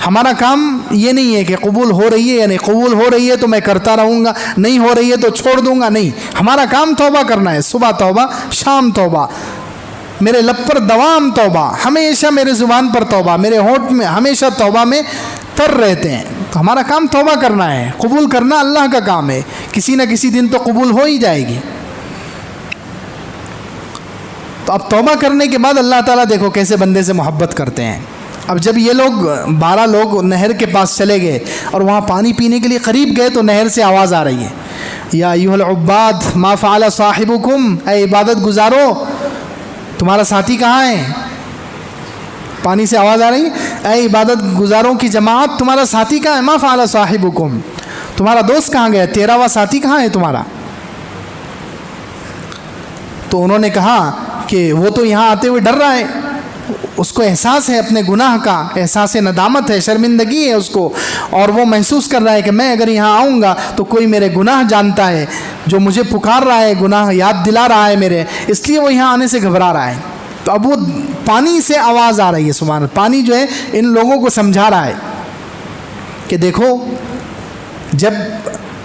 ہمارا کام یہ نہیں ہے کہ قبول ہو رہی ہے یا نہیں، قبول ہو رہی ہے تو میں کرتا رہوں گا، نہیں ہو رہی ہے تو چھوڑ دوں گا، نہیں، ہمارا کام توبہ کرنا ہے، صبح توبہ، شام توبہ، میرے لب پر دوام توبہ، ہمیشہ میرے زبان پر توبہ، میرے ہونٹ میں ہمیشہ توبہ میں تر رہتے ہیں۔ تو ہمارا کام توبہ کرنا ہے، قبول کرنا اللہ کا کام ہے، کسی نہ کسی دن تو قبول ہو ہی جائے گی۔ تو اب توبہ کرنے کے بعد اللہ تعالیٰ دیکھو کیسے بندے سے محبت کرتے ہیں۔ اب جب یہ لوگ 12 لوگ نہر کے پاس چلے گئے اور وہاں پانی پینے کے لیے قریب گئے تو نہر سے آواز آ رہی ہے، یا ایھا العباد ما فعل صاحبکم، اے عبادت گزارو تمہارا ساتھی کہاں ہے؟ پانی سے آواز آ رہی ہے، اے عبادت گزاروں کی جماعت تمہارا ساتھی کہاں ہے؟ ما فعل صاحبکم، تمہارا دوست کہاں گیا، 13واں ساتھی کہاں ہے تمہارا؟ تو انہوں نے کہا کہ وہ تو یہاں آتے ہوئے ڈر رہا ہے، اس کو احساس ہے اپنے گناہ کا، احساس ندامت ہے، شرمندگی ہے اس کو، اور وہ محسوس کر رہا ہے کہ میں اگر یہاں آؤں گا تو کوئی میرے گناہ جانتا ہے، جو مجھے پکار رہا ہے، گناہ یاد دلا رہا ہے میرے، اس لیے وہ یہاں آنے سے گھبرا رہا ہے۔ تو اب وہ پانی سے آواز آ رہی ہے، سبحان اللہ، پانی جو ہے ان لوگوں کو سمجھا رہا ہے کہ دیکھو جب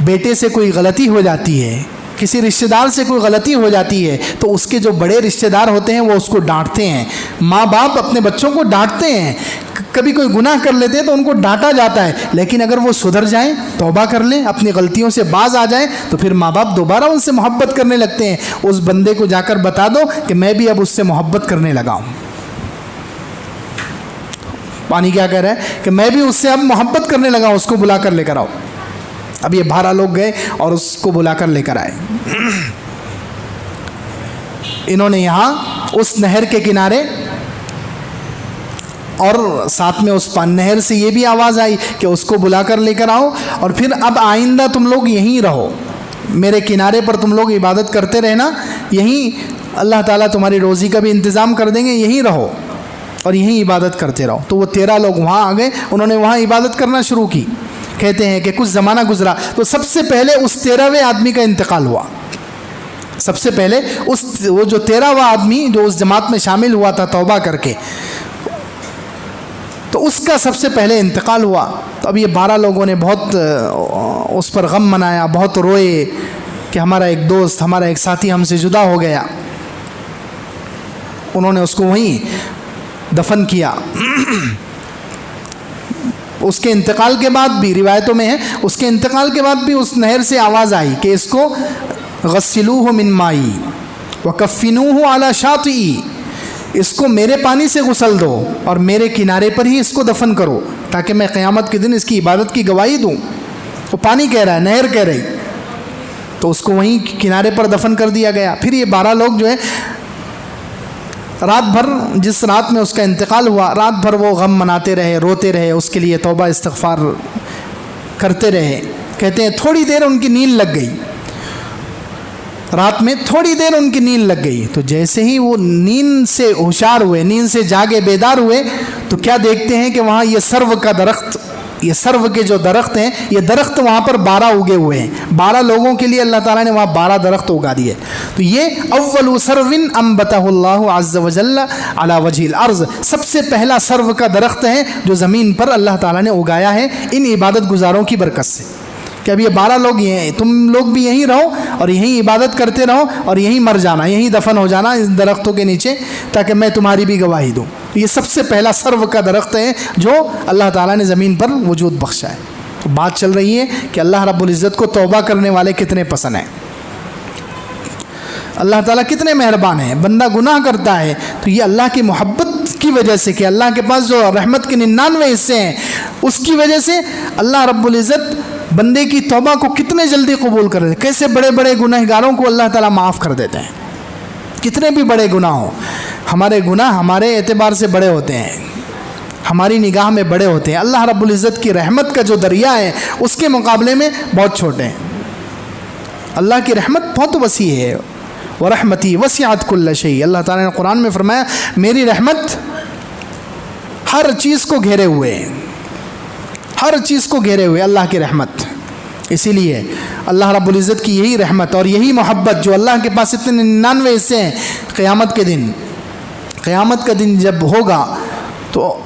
بیٹے سے کوئی غلطی ہو جاتی ہے، کسی رشتہ دار سے کوئی غلطی ہو جاتی ہے تو اس کے جو بڑے رشتہ دار ہوتے ہیں وہ اس کو ڈانٹتے ہیں، ماں باپ اپنے بچوں کو ڈانٹتے ہیں، کبھی کوئی گناہ کر لیتے ہیں تو ان کو ڈانٹا جاتا ہے، لیکن اگر وہ سدھر جائیں، توبہ کر لیں، اپنی غلطیوں سے باز آ جائیں تو پھر ماں باپ دوبارہ ان سے محبت کرنے لگتے ہیں۔ اس بندے کو جا کر بتا دو کہ میں بھی اب اس سے محبت کرنے لگا ہوں۔ پانی کیا کہہ رہا ہے کہ میں بھی اس سے اب محبت کرنے لگا ہوں، اس کو بلا کر لے کر آؤ۔ اب یہ 12 لوگ گئے اور اس کو بلا کر لے کر آئے۔ انہوں نے یہاں اس نہر کے کنارے، اور ساتھ میں اس نہر سے یہ بھی آواز آئی کہ اس کو بلا کر لے کر آؤ، اور پھر اب آئندہ تم لوگ یہیں رہو، میرے کنارے پر تم لوگ عبادت کرتے رہنا، یہیں اللہ تعالیٰ تمہاری روزی کا بھی انتظام کر دیں گے، یہیں رہو اور یہیں عبادت کرتے رہو۔ تو وہ 13 لوگ وہاں آ گئے، انہوں نے وہاں عبادت کرنا شروع کی۔ کہتے ہیں کہ کچھ زمانہ گزرا تو سب سے پہلے اس 13ویں آدمی کا انتقال ہوا۔ سب سے پہلے وہ جو 13واں آدمی جو اس جماعت میں شامل ہوا تھا توبہ کر کے، تو اس کا سب سے پہلے انتقال ہوا۔ تو اب یہ 12 لوگوں نے بہت اس پر غم منایا، بہت روئے کہ ہمارا ایک دوست، ہمارا ایک ساتھی ہم سے جدا ہو گیا۔ انہوں نے اس کو وہیں دفن کیا۔ اس کے انتقال کے بعد بھی روایتوں میں ہے، اس کے انتقال کے بعد بھی اس نہر سے آواز آئی کہ اس کو غسلوہ من مائی وکفنوہ علی شاطئی، اس کو میرے پانی سے غسل دو اور میرے کنارے پر ہی اس کو دفن کرو تاکہ میں قیامت کے دن اس کی عبادت کی گواہی دوں۔ وہ پانی کہہ رہا ہے، نہر کہہ رہی، تو اس کو وہیں کنارے پر دفن کر دیا گیا۔ پھر یہ 12 لوگ جو ہے رات بھر، جس رات میں اس کا انتقال ہوا، رات بھر وہ غم مناتے رہے، روتے رہے، اس کے لیے توبہ استغفار کرتے رہے۔ کہتے ہیں تھوڑی دیر ان کی نیند لگ گئی، رات میں تھوڑی دیر ان کی نیند لگ گئی، تو جیسے ہی وہ نیند سے ہوشیار ہوئے، نیند سے جاگے بیدار ہوئے، تو کیا دیکھتے ہیں کہ وہاں یہ سرو کا درخت، یہ سرو کے جو درخت ہیں، یہ درخت وہاں پر 12 اگے ہوئے ہیں۔ 12 لوگوں کے لیے اللہ تعالیٰ نے وہاں 12 درخت اگا دیے۔ تو یہ اول سرو انبتہ اللہ عز وجل علی وجہ الارض، سب سے پہلا سرو کا درخت ہے جو زمین پر اللہ تعالیٰ نے اگایا ہے ان عبادت گزاروں کی برکت سے، کہ اب یہ 12 لوگ یہ ہیں، تم لوگ بھی یہیں رہو اور یہیں عبادت کرتے رہو اور یہیں مر جانا، یہیں دفن ہو جانا اس درختوں کے نیچے، تاکہ میں تمہاری بھی گواہی دوں۔ یہ سب سے پہلا سرو کا درخت ہے جو اللہ تعالیٰ نے زمین پر وجود بخشا ہے. تو بات چل رہی ہے کہ اللہ رب العزت کو توبہ کرنے والے کتنے پسند ہیں, اللہ تعالیٰ کتنے مہربان ہیں. بندہ گناہ کرتا ہے تو یہ اللہ کی محبت کی وجہ سے کہ اللہ کے پاس جو رحمت کے 99 حصے ہیں اس کی وجہ سے اللہ رب العزت بندے کی توبہ کو کتنے جلدی قبول کر دیتے ہیں. کیسے بڑے بڑے گناہ گاروں کو اللہ تعالیٰ معاف کر دیتے ہیں. کتنے بھی بڑے گناہ ہوں, ہمارے گناہ ہمارے اعتبار سے بڑے ہوتے ہیں, ہماری نگاہ میں بڑے ہوتے ہیں. اللہ رب العزت کی رحمت کا جو دریا ہے اس کے مقابلے میں بہت چھوٹے ہیں. اللہ کی رحمت بہت وسیع ہے. وَرَحْمَتِي وَسِعَتْ كُلَّ شَيْءٍ, اللہ تعالیٰ نے قرآن میں فرمایا میری رحمت ہر چیز کو گھیرے ہوئے ہے, ہر چیز کو گھیرے ہوئے اللہ کی رحمت. اسی لیے اللہ رب العزت کی یہی رحمت اور یہی محبت جو اللہ کے پاس اتنے 99 حصے ہیں, قیامت کا دن جب ہوگا تو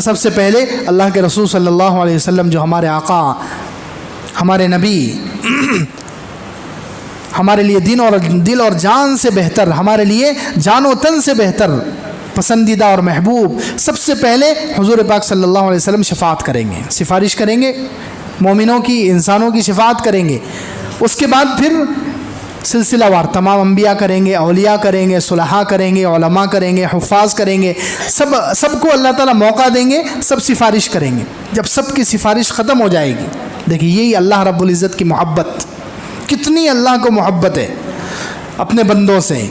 سب سے پہلے اللہ کے رسول صلی اللہ علیہ وسلم جو ہمارے آقا, ہمارے نبی, ہمارے لیے دل اور جان سے بہتر, ہمارے لیے جان و تن سے بہتر, پسندیدہ اور محبوب, سب سے پہلے حضور پاک صلی اللہ علیہ وسلم شفاعت کریں گے, سفارش کریں گے, مومنوں کی, انسانوں کی شفاعت کریں گے. اس کے بعد پھر سلسلہ وار تمام انبیاء کریں گے, اولیاء کریں گے, صلحاء کریں گے, علماء کریں گے, حفاظ کریں گے. سب کو اللہ تعالیٰ موقع دیں گے, سب سفارش کریں گے. جب سب کی سفارش ختم ہو جائے گی, دیکھیے یہی اللہ رب العزت کی محبت, کتنی اللہ کو محبت ہے اپنے بندوں سے.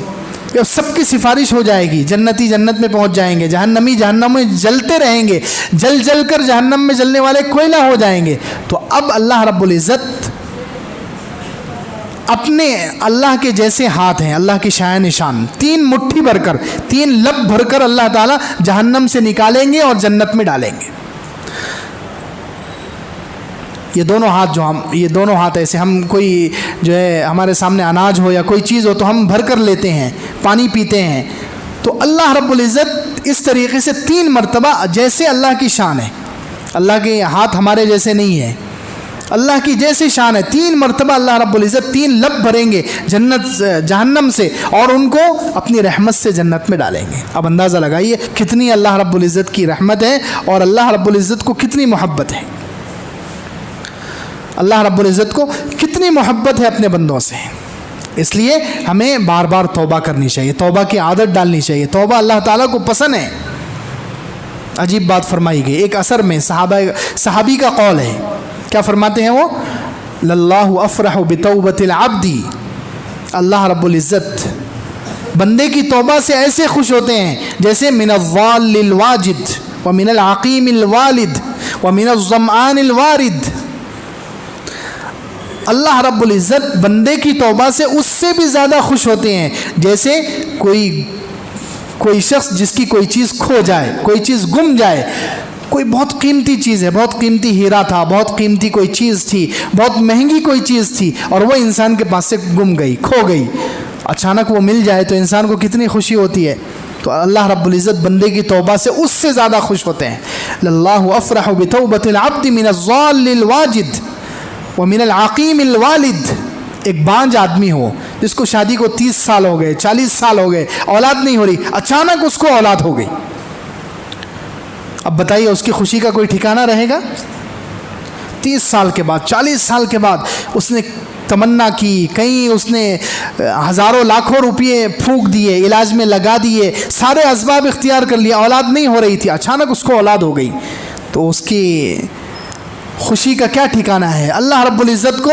جب سب کی سفارش ہو جائے گی, جنتی جنت میں پہنچ جائیں گے, جہنمی جہنم میں جلتے رہیں گے, جل کر جہنم میں جلنے والے کوئلہ ہو جائیں گے. تو اب اللہ رب العزت اپنے اللہ کے جیسے ہاتھ ہیں, اللہ کی شاہ نشان, 3 مٹھی بھر کر, 3 لب بھر کر اللہ تعالیٰ جہنم سے نکالیں گے اور جنت میں ڈالیں گے. یہ دونوں ہاتھ ایسے, ہم کوئی جو ہے ہمارے سامنے اناج ہو یا کوئی چیز ہو تو ہم بھر کر لیتے ہیں, پانی پیتے ہیں. تو اللہ رب العزت اس طریقے سے 3 مرتبہ, جیسے اللہ کی شان ہے, اللہ کے ہاتھ ہمارے جیسے نہیں ہے, اللہ کی جیسی شان ہے, 3 مرتبہ اللہ رب العزت 3 لب بھریں گے جہنم سے اور ان کو اپنی رحمت سے جنت میں ڈالیں گے. اب اندازہ لگائیے کتنی اللہ رب العزت کی رحمت ہے اور اللہ رب العزت کو کتنی محبت ہے. اللہ رب العزت کو کتنی محبت ہے اپنے بندوں سے. اس لیے ہمیں بار بار توبہ کرنی چاہیے, توبہ کی عادت ڈالنی چاہیے. توبہ اللہ تعالیٰ کو پسند ہے. عجیب بات فرمائی گئی ایک اثر میں, صحابی کا قول ہے, کیا فرماتے ہیں وہ, للہ افرح بتوبۃ العبد, اللہ رب العزت بندے کی توبہ سے ایسے خوش ہوتے ہیں جیسے من الضال الواجد ومن العقیم الوالد ومن الظمآن الوارد. اللہ رب العزت بندے کی توبہ سے اس سے بھی زیادہ خوش ہوتے ہیں جیسے کوئی شخص جس کی کوئی چیز کھو جائے, کوئی چیز گم جائے, کوئی بہت قیمتی چیز ہے, بہت قیمتی ہیرا تھا, بہت قیمتی کوئی چیز تھی, بہت مہنگی کوئی چیز تھی اور وہ انسان کے پاس سے گم گئی, کھو گئی. اچانک وہ مل جائے تو انسان کو کتنی خوشی ہوتی ہے. تو اللہ رب العزت بندے کی توبہ سے اس سے زیادہ خوش ہوتے ہیں. للہ افرح بتوبۃ العبد من الضال الواجد ومن العقیم الوالد. ایک بانج آدمی ہو جس کو شادی کو 30 سال ہو گئے, 40 سال ہو گئے, اولاد نہیں ہو رہی, اچانک اس کو اولاد ہو گئی. اب بتائیے اس کی خوشی کا کوئی ٹھکانہ رہے گا؟ 30 سال کے بعد, 40 سال کے بعد اس نے تمنا کی, کہیں اس نے ہزاروں لاکھوں روپئے پھونک دیے, علاج میں لگا دیے, سارے اسباب اختیار کر لیا, اولاد نہیں ہو رہی تھی, اچانک اس کو اولاد ہو گئی. تو اس کی خوشی کا کیا ٹھکانہ ہے؟ اللہ رب العزت کو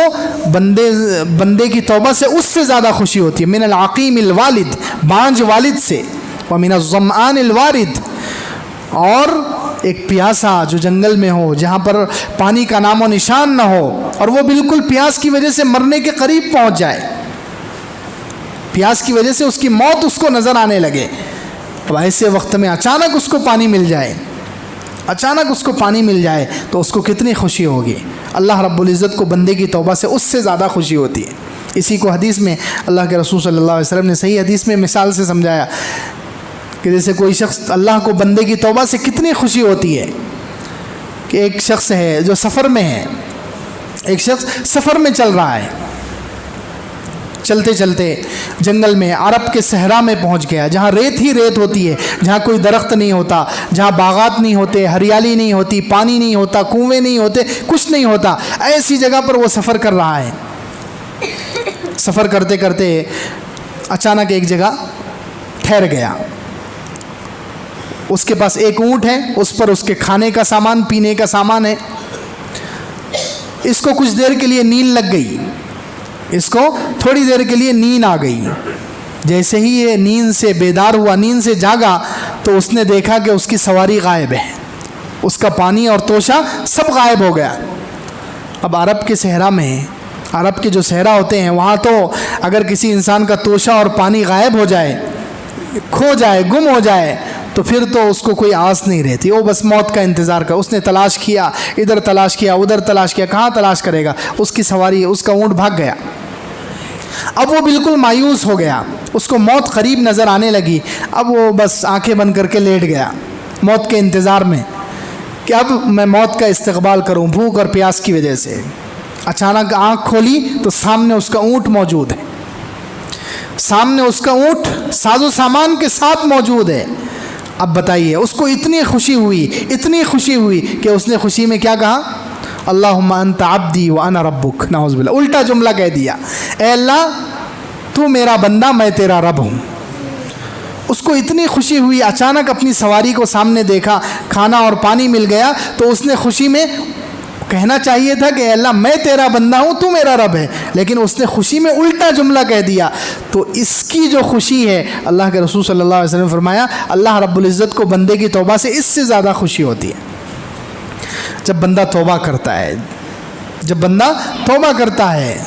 بندے کی توبہ سے اس سے زیادہ خوشی ہوتی ہے. من العقیم الوالد, بانج والد سے, ومن الظمآن الوارد, اور ایک پیاسا جو جنگل میں ہو جہاں پر پانی کا نام و نشان نہ ہو اور وہ بالکل پیاس کی وجہ سے مرنے کے قریب پہنچ جائے, پیاس کی وجہ سے اس کی موت اس کو نظر آنے لگے. اب ایسے وقت میں اچانک اس کو پانی مل جائے, اچانک اس کو پانی مل جائے تو اس کو کتنی خوشی ہوگی. اللہ رب العزت کو بندے کی توبہ سے اس سے زیادہ خوشی ہوتی ہے. اسی کو حدیث میں اللہ کے رسول صلی اللہ علیہ وسلم نے صحیح حدیث میں مثال سے سمجھایا کہ جیسے کوئی شخص, اللہ کو بندے کی توبہ سے کتنی خوشی ہوتی ہے کہ ایک شخص ہے جو سفر میں ہے, ایک شخص سفر میں چل رہا ہے, چلتے چلتے جنگل میں عرب کے صحرا میں پہنچ گیا، جہاں ریت ہی ریت ہوتی ہے، جہاں کوئی درخت نہیں ہوتا، جہاں باغات نہیں ہوتے، ہریالی نہیں ہوتی، پانی نہیں ہوتا، کنویں نہیں ہوتے، کچھ نہیں ہوتا، ایسی جگہ پر وہ سفر کر رہا ہے۔ سفر کرتے کرتے اچانک ایک جگہ ٹھہر گیا۔ اس کے پاس ایک اونٹ ہے، اس پر اس کے کھانے کا سامان، پینے کا سامان ہے۔ اس کو کچھ دیر کے لیے نیند لگ گئی، اس کو تھوڑی دیر کے لیے نیند آ گئی۔ جیسے ہی یہ نیند سے بیدار ہوا، نیند سے جاگا، تو اس نے دیکھا کہ اس کی سواری غائب ہے، اس کا پانی اور توشہ سب غائب ہو گیا۔ اب عرب کے صحرا میں، عرب کے جو صحرا ہوتے ہیں وہاں تو اگر کسی انسان کا توشہ اور پانی غائب ہو جائے، کھو جائے، گم ہو جائے، تو پھر تو اس کو کوئی آس نہیں رہتی، وہ بس موت کا انتظار کر۔ اس نے تلاش کیا، ادھر تلاش کیا، ادھر تلاش کیا، کہاں تلاش کرے گا؟ اس کی سواری، اس کا اونٹ بھاگ گیا۔ اب وہ بالکل مایوس ہو گیا، اس کو موت قریب نظر آنے لگی۔ اب وہ بس آنکھیں بند کر کے لیٹ گیا موت کے انتظار میں کہ اب میں موت کا استقبال کروں بھوک اور پیاس کی وجہ سے۔ اچانک آنکھ کھولی تو سامنے اس کا اونٹ موجود ہے، سامنے اس کا اونٹ ساز و سامان کے ساتھ موجود ہے۔ اب بتائیے، اس کو اتنی خوشی ہوئی، اتنی خوشی ہوئی کہ اس نے خوشی میں کیا کہا؟ اللہم انت عبدی وانا ربک، نعوذ باللہ، الٹا جملہ کہہ دیا، اے اللہ تو میرا بندہ، میں تیرا رب ہوں۔ اس کو اتنی خوشی ہوئی، اچانک اپنی سواری کو سامنے دیکھا، کھانا اور پانی مل گیا، تو اس نے خوشی میں کہنا چاہیے تھا کہ اے اللہ میں تیرا بندہ ہوں، تو میرا رب ہے، لیکن اس نے خوشی میں الٹا جملہ کہہ دیا۔ تو اس کی جو خوشی ہے، اللہ کے رسول صلی اللہ علیہ وسلم نے فرمایا، اللہ رب العزت کو بندے کی توبہ سے اس سے زیادہ خوشی ہوتی ہے۔ جب بندہ توبہ کرتا ہے، جب بندہ توبہ کرتا ہے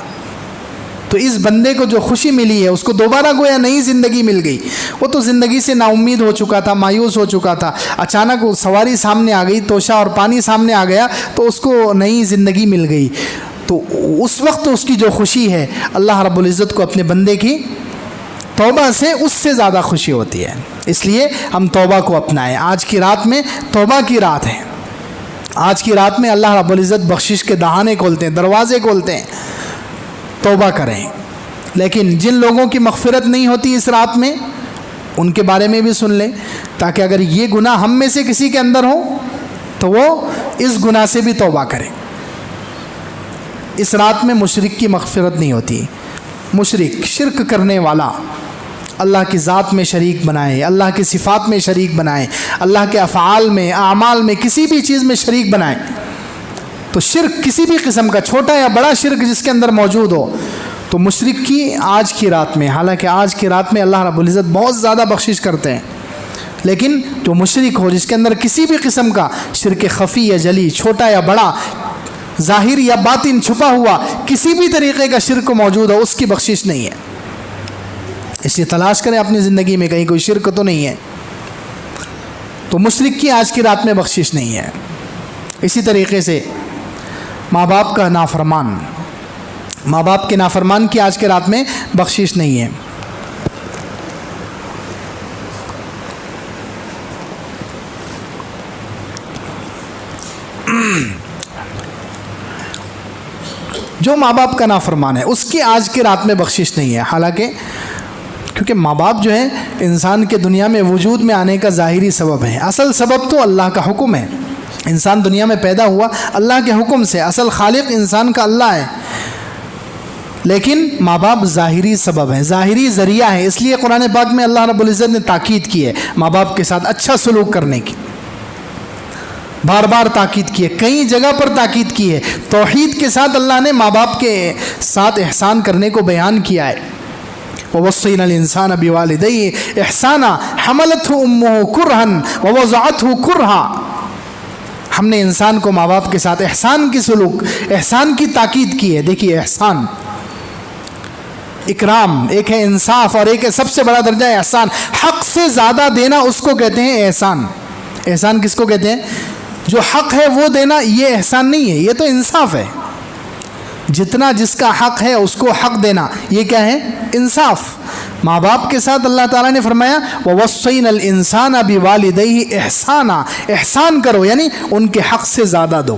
تو اس بندے کو جو خوشی ملی ہے، اس کو دوبارہ گویا نئی زندگی مل گئی۔ وہ تو زندگی سے نا امید ہو چکا تھا، مایوس ہو چکا تھا، اچانک وہ سواری سامنے آ گئی، توشہ اور پانی سامنے آ گیا، تو اس کو نئی زندگی مل گئی۔ تو اس وقت اس کی جو خوشی ہے، اللہ رب العزت کو اپنے بندے کی توبہ سے اس سے زیادہ خوشی ہوتی ہے۔ اس لیے ہم توبہ کو اپنائیں۔ آج کی رات میں توبہ کی رات ہے، آج کی رات میں اللہ رب العزت بخشش کے دہانے کھولتے ہیں، دروازے کھولتے ہیں، توبہ کریں۔ لیکن جن لوگوں کی مغفرت نہیں ہوتی اس رات میں، ان کے بارے میں بھی سن لیں، تاکہ اگر یہ گناہ ہم میں سے کسی کے اندر ہو تو وہ اس گناہ سے بھی توبہ کریں۔ اس رات میں مشرک کی مغفرت نہیں ہوتی۔ مشرک، شرک کرنے والا، اللہ کی ذات میں شریک بنائے، اللہ کی صفات میں شریک بنائے، اللہ کے افعال میں، اعمال میں، کسی بھی چیز میں شریک بنائے، تو شرک کسی بھی قسم کا، چھوٹا یا بڑا شرک جس کے اندر موجود ہو، تو مشرک کی آج کی رات میں، حالانکہ آج کی رات میں اللہ رب العزت بہت زیادہ بخشش کرتے ہیں، لیکن جو مشرک ہو، جس کے اندر کسی بھی قسم کا شرک خفی یا جلی، چھوٹا یا بڑا، ظاہر یا باطن، چھپا ہوا، کسی بھی طریقے کا شرک موجود ہو، اس کی بخشش نہیں ہے۔ اس لیے تلاش کریں اپنی زندگی میں کہیں کوئی شرک تو نہیں ہے۔ تو مشرک کی آج کی رات میں بخشش نہیں ہے۔ اسی طریقے سے ماں باپ کا نافرمان، ماں باپ کے نافرمان کی آج کے رات میں بخشش نہیں ہے۔ جو ماں باپ کا نافرمان ہے اس کی آج کی رات میں بخشش نہیں ہے، حالانکہ کیونکہ ماں باپ جو ہے انسان کے دنیا میں وجود میں آنے کا ظاہری سبب ہے، اصل سبب تو اللہ کا حکم ہے۔ انسان دنیا میں پیدا ہوا اللہ کے حکم سے، اصل خالق انسان کا اللہ ہے، لیکن ماں باپ ظاہری سبب ہے، ظاہری ذریعہ ہے۔ اس لیے قرآن پاک میں اللہ رب العزت نے تاکید کی ہے ماں باپ کے ساتھ اچھا سلوک کرنے کی، بار بار تاکید کی ہے، کئی جگہ پر تاکید کی ہے۔ توحید کے ساتھ اللہ نے ماں باپ کے ساتھ احسان کرنے کو بیان کیا ہے۔ وَوَصَّيْنَا الْإِنسَانَ بِوَالِدَيْهِ إِحْسَانًا حَمَلَتْهُ أُمُّهُ كُرْهًا وَوَضَعَتْهُ كُرْهًا۔ ہم نے انسان کو ماں باپ کے ساتھ احسان کی سلوک، احسان کی تاکید کی ہے۔ دیکھیے احسان، اکرام ایک ہے، انصاف اور ایک ہے سب سے بڑا درجہ احسان، حق سے زیادہ دینا اس کو کہتے ہیں احسان۔ احسان کس کو کہتے ہیں؟ جو حق ہے وہ دینا، یہ احسان نہیں ہے، یہ تو انصاف ہے۔ جتنا جس کا حق ہے اس کو حق دینا، یہ کیا ہے؟ انصاف۔ ماں باپ کے ساتھ اللہ تعالیٰ نے فرمایا وَوَصَّيْنَا الْإِنسَانَ بِوَالِدَيْهِ إِحْسَانًا، احسان کرو یعنی ان کے حق سے زیادہ دو،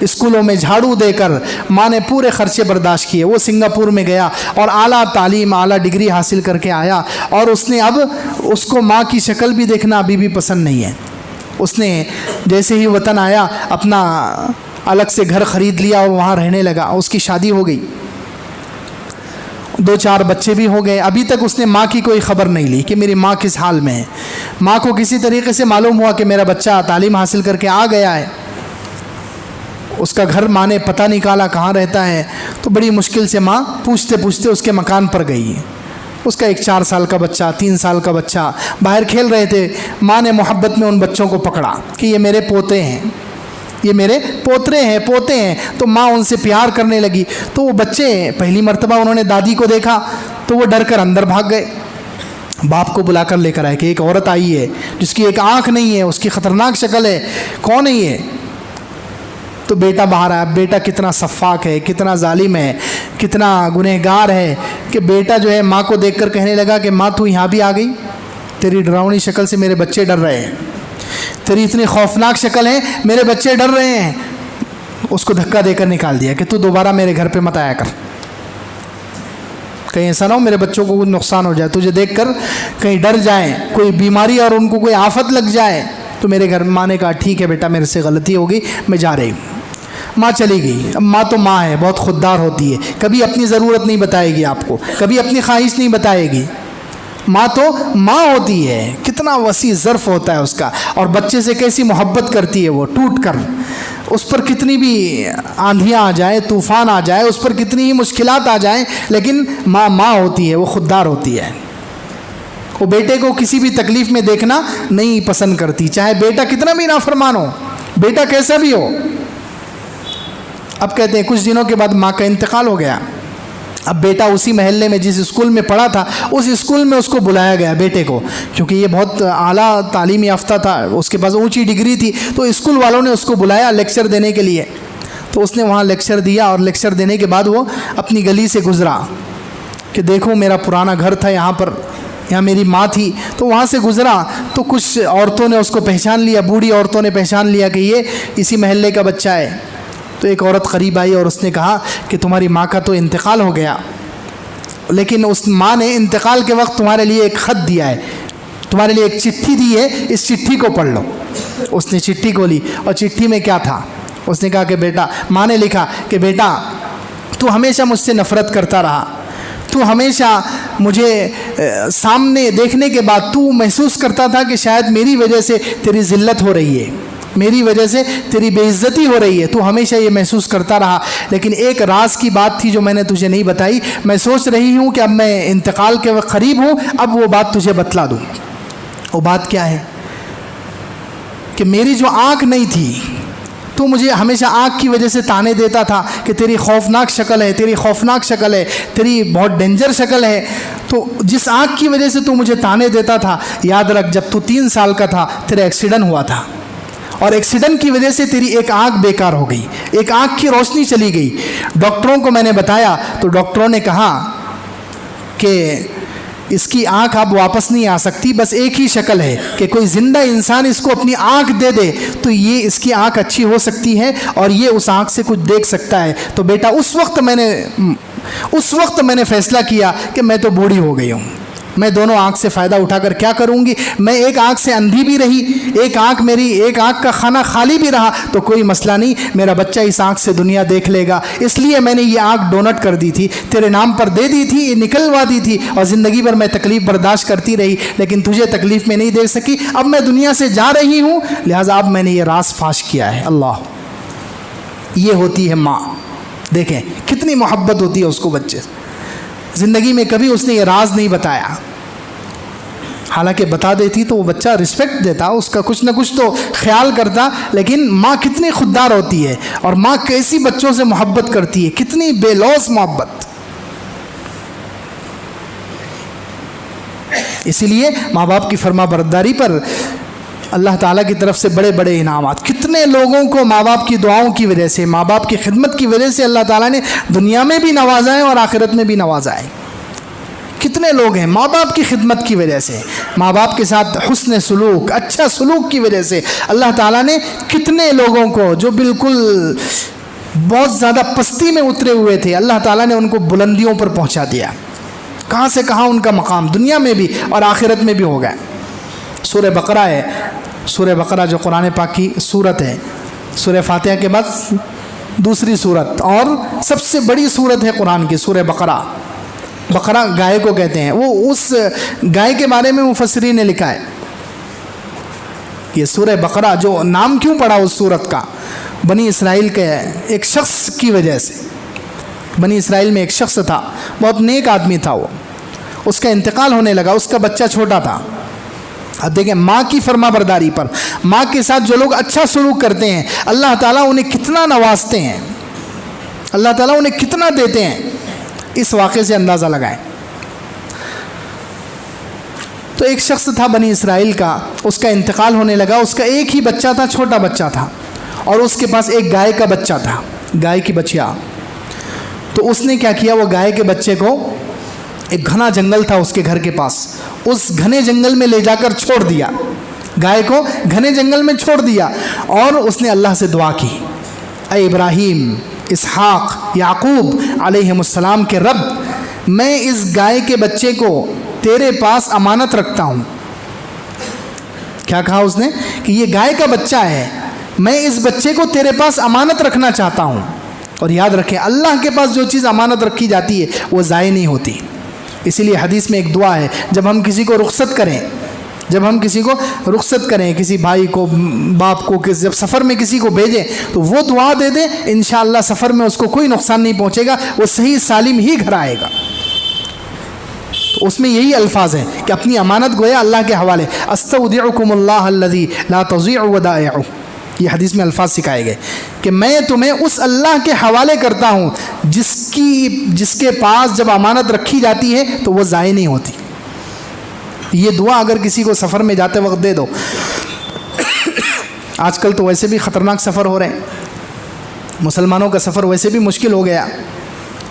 اسکولوں میں جھاڑو دے کر ماں نے پورے خرچے برداشت کیے. وہ سنگاپور میں گیا اور اعلیٰ تعلیم اعلیٰ ڈگری حاصل کر کے آیا, اور اس نے اب اس کو ماں کی شکل بھی دیکھنا ابھی بھی پسند نہیں ہے. اس نے جیسے ہی وطن آیا اپنا الگ سے گھر خرید لیا اور وہاں رہنے لگا. اس کی شادی ہو گئی, 2-4 بچے بھی ہو گئے. ابھی تک اس نے ماں کی کوئی خبر نہیں لی کہ میری ماں کس حال میں ہے. ماں کو کسی طریقے سے معلوم ہوا کہ میرا بچہ تعلیم حاصل کر کے آ گیا ہے. اس کا گھر ماں نے پتہ نکالا کہاں رہتا ہے, تو بڑی مشکل سے ماں پوچھتے پوچھتے اس کے مکان پر گئی. اس کا ایک 4 سال کا بچہ 3 سال کا بچہ باہر کھیل رہے تھے. ماں نے محبت میں ان بچوں کو پکڑا کہ یہ میرے پوتے ہیں, یہ میرے پوتے ہیں. تو ماں ان سے پیار کرنے لگی. تو وہ بچے پہلی مرتبہ انہوں نے دادی کو دیکھا تو وہ ڈر کر اندر بھاگ گئے. باپ کو بلا کر لے کر آئے کہ ایک عورت آئی ہے جس کی ایک آنکھ نہیں ہے, اس کی خطرناک شکل ہے, کون ہے یہ؟ تو بیٹا باہر آیا. بیٹا کتنا سفاک ہے, کتنا ظالم ہے, کتنا گنہگار ہے کہ بیٹا جو ہے ماں کو دیکھ کر کہنے لگا کہ ماں تو یہاں بھی آ گئی, تیری ڈراؤنی شکل سے میرے بچے ڈر رہے ہیں, تیری اتنی خوفناک شکل ہے میرے بچے ڈر رہے ہیں. اس کو دھکا دے کر نکال دیا کہ تو دوبارہ میرے گھر پہ مت آیا کر, کہیں ایسا نہ ہو میرے بچوں کو کوئی نقصان ہو جائے, تجھے دیکھ کر کہیں ڈر جائیں, کوئی بیماری اور ان کو کوئی آفت لگ جائے. تو میرے گھر ماں نے کہا ٹھیک ہے بیٹا میرے سے غلطی ہو گئی, میں جا رہی ہوں. ماں چلی گئی. اب ماں تو ماں ہے, بہت خوددار ہوتی ہے, کبھی اپنی ضرورت نہیں بتائے گی آپ کو, کبھی اپنی خواہش نہیں بتائے گی. ماں تو ماں ہوتی ہے, کتنا وسیع ظرف ہوتا ہے اس کا, اور بچے سے کیسی محبت کرتی ہے وہ ٹوٹ کر. اس پر کتنی بھی آندھیاں آ جائیں, طوفان آ جائے, اس پر کتنی ہی مشکلات آ جائیں, لیکن ماں ماں ہوتی ہے, وہ خوددار ہوتی ہے. وہ بیٹے کو کسی بھی تکلیف میں دیکھنا نہیں پسند کرتی, چاہے بیٹا کتنا بھی نافرمان ہو, بیٹا کیسا بھی ہو. اب کہتے ہیں کچھ دنوں کے بعد ماں کا انتقال ہو گیا. اب بیٹا اسی محلے میں جس اسکول میں پڑھا تھا اس اسکول میں اس کو بلایا گیا بیٹے کو, کیونکہ یہ بہت اعلیٰ تعلیم یافتہ تھا, اس کے پاس اونچی ڈگری تھی. تو اسکول والوں نے اس کو بلایا لیکچر دینے کے لیے. تو اس نے وہاں لیکچر دیا, اور لیکچر دینے کے بعد وہ اپنی گلی سے گزرا کہ دیکھو میرا پرانا گھر تھا یہاں پر, یہاں میری ماں تھی. تو وہاں سے گزرا تو کچھ عورتوں نے اس کو پہچان لیا, بوڑھی عورتوں نے پہچان لیا کہ یہ اسی محلے کا بچہ ہے. تو ایک عورت قریب آئی اور اس نے کہا کہ تمہاری ماں کا تو انتقال ہو گیا, لیکن اس ماں نے انتقال کے وقت تمہارے لیے ایک خط دیا ہے, تمہارے لیے ایک چٹھی دی ہے, اس چٹھی کو پڑھ لو. اس نے چٹھی کو لی, اور چٹھی میں کیا تھا؟ اس نے کہا کہ بیٹا, ماں نے لکھا کہ بیٹا تو ہمیشہ مجھ سے نفرت کرتا رہا, تو ہمیشہ مجھے سامنے دیکھنے کے بعد تو محسوس کرتا تھا کہ شاید میری وجہ سے تیری ذلت ہو رہی ہے, میری وجہ سے تیری بے عزتی ہو رہی ہے, تو ہمیشہ یہ محسوس کرتا رہا. لیکن ایک راز کی بات تھی جو میں نے تجھے نہیں بتائی, میں سوچ رہی ہوں کہ اب میں انتقال کے وقت قریب ہوں, اب وہ بات تجھے بتلا دوں. وہ بات کیا ہے کہ میری جو آنکھ نہیں تھی, تو مجھے ہمیشہ آنکھ کی وجہ سے تانے دیتا تھا کہ تیری خوفناک شکل ہے, تیری خوفناک شکل ہے, تیری بہت ڈینجر شکل ہے. تو جس آنکھ کی وجہ سے تو مجھے تانے دیتا تھا, یاد رکھ جب تو 3 سال کا تھا تیرا ایکسیڈنٹ ہوا تھا, اور ایکسیڈنٹ کی وجہ سے تیری ایک آنکھ بیکار ہو گئی, ایک آنکھ کی روشنی چلی گئی. ڈاکٹروں کو میں نے بتایا تو ڈاکٹروں نے کہا کہ اس کی آنکھ اب واپس نہیں آ سکتی, بس ایک ہی شکل ہے کہ کوئی زندہ انسان اس کو اپنی آنکھ دے دے تو یہ اس کی آنکھ اچھی ہو سکتی ہے, اور یہ اس آنکھ سے کچھ دیکھ سکتا ہے. تو بیٹا اس وقت میں نے فیصلہ کیا کہ میں تو بوڑھی ہو گئی ہوں, میں دونوں آنکھ سے فائدہ اٹھا کر کیا کروں گی. میں ایک آنکھ سے اندھی بھی رہی, ایک آنکھ کا کھانا خالی بھی رہا, تو کوئی مسئلہ نہیں, میرا بچہ اس آنکھ سے دنیا دیکھ لے گا. اس لیے میں نے یہ آنکھ ڈونٹ کر دی تھی, تیرے نام پر دے دی تھی, یہ نکلوا دی تھی, اور زندگی بھر میں تکلیف برداشت کرتی رہی, لیکن تجھے تکلیف میں نہیں دے سکی. اب میں دنیا سے جا رہی ہوں, لہٰذا اب میں نے یہ راز فاش کیا ہے. اللہ, یہ ہوتی ہے ماں. دیکھیں کتنی محبت ہوتی ہے اس کو بچے سے. زندگی میں کبھی اس نے یہ راز نہیں بتایا, حالانکہ بتا دیتی تو وہ بچہ رسپیکٹ دیتا, اس کا کچھ نہ کچھ تو خیال کرتا. لیکن ماں کتنی خوددار ہوتی ہے, اور ماں کیسی بچوں سے محبت کرتی ہے, کتنی بے لوث محبت. اسی لیے ماں باپ کی فرما برداری پر اللہ تعالیٰ کی طرف سے بڑے بڑے انعامات. کتنے لوگوں کو ماں باپ کی دعاؤں کی وجہ سے, ماں باپ کی خدمت کی وجہ سے اللہ تعالیٰ نے دنیا میں بھی نوازا ہے اور آخرت میں بھی نوازا ہے. کتنے لوگ ہیں ماں باپ کی خدمت کی وجہ سے، ماں باپ کے ساتھ حسن سلوک، اچھا سلوک کی وجہ سے اللہ تعالیٰ نے کتنے لوگوں کو جو بالکل بہت زیادہ پستی میں اترے ہوئے تھے، اللہ تعالیٰ نے ان کو بلندیوں پر پہنچا دیا. کہاں سے کہاں ان کا مقام دنیا میں بھی اور آخرت میں بھی ہو گیا. سورہ بقرہ ہے، سورہ بقرہ جو قرآن پاک کی سورت ہے، سورہ فاتحہ کے بعد دوسری سورت اور سب سے بڑی سورت ہے قرآن کی سورہ بقرہ. بقرہ گائے کو کہتے ہیں. وہ اس گائے کے بارے میں مفسرین نے لکھا ہے یہ سورہ بقرہ جو نام کیوں پڑا اس سورت کا، بنی اسرائیل کے ایک شخص کی وجہ سے. بنی اسرائیل میں ایک شخص تھا، بہت نیک آدمی تھا، وہ اس کا انتقال ہونے لگا، اس کا بچہ چھوٹا تھا. اب دیکھیں ماں کی فرما برداری پر، ماں کے ساتھ جو لوگ اچھا سلوک کرتے ہیں اللہ تعالیٰ انہیں کتنا نوازتے ہیں، اللہ تعالیٰ انہیں کتنا دیتے ہیں. اس واقعے سے اندازہ لگائیں. تو ایک شخص تھا بنی اسرائیل کا، اس کا انتقال ہونے لگا، اس کا ایک ہی بچہ تھا، چھوٹا بچہ تھا، اور اس کے پاس ایک گائے کا بچہ تھا، گائے کی بچیا. تو اس نے کیا کیا، وہ گائے کے بچے کو، ایک گھنا جنگل تھا اس کے گھر کے پاس، اس گھنے جنگل میں لے جا کر چھوڑ دیا، گائے کو گھنے جنگل میں چھوڑ دیا. اور اس نے اللہ سے دعا کی، اے ابراہیم، اسحاق، یعقوب علیہ السلام کے رب، میں اس گائے کے بچے کو تیرے پاس امانت رکھتا ہوں. کیا کہا اس نے کہ یہ گائے کا بچہ ہے، میں اس بچے کو تیرے پاس امانت رکھنا چاہتا ہوں. اور یاد رکھیں اللہ کے پاس جو چیز امانت رکھی جاتی ہے وہ ضائع نہیں ہوتی. اسی لیے حدیث میں ایک دعا ہے، جب ہم کسی کو رخصت کریں، کسی بھائی کو، باپ کو، جب سفر میں کسی کو بھیجیں تو وہ دعا دے دیں، انشاءاللہ سفر میں اس کو کوئی نقصان نہیں پہنچے گا، وہ صحیح سالم ہی گھر آئے گا. تو اس میں یہی الفاظ ہیں کہ اپنی امانت گویا اللہ کے حوالے، استودعکم اللہ الذی لا تضیع ودائعہ. یہ حدیث میں الفاظ سکھائے گئے کہ میں تمہیں اس اللہ کے حوالے کرتا ہوں جس کے پاس جب امانت رکھی جاتی ہے تو وہ ضائع نہیں ہوتی. یہ دعا اگر کسی کو سفر میں جاتے وقت دے دو. آج کل تو ویسے بھی خطرناک سفر ہو رہے ہیں، مسلمانوں کا سفر ویسے بھی مشکل ہو گیا.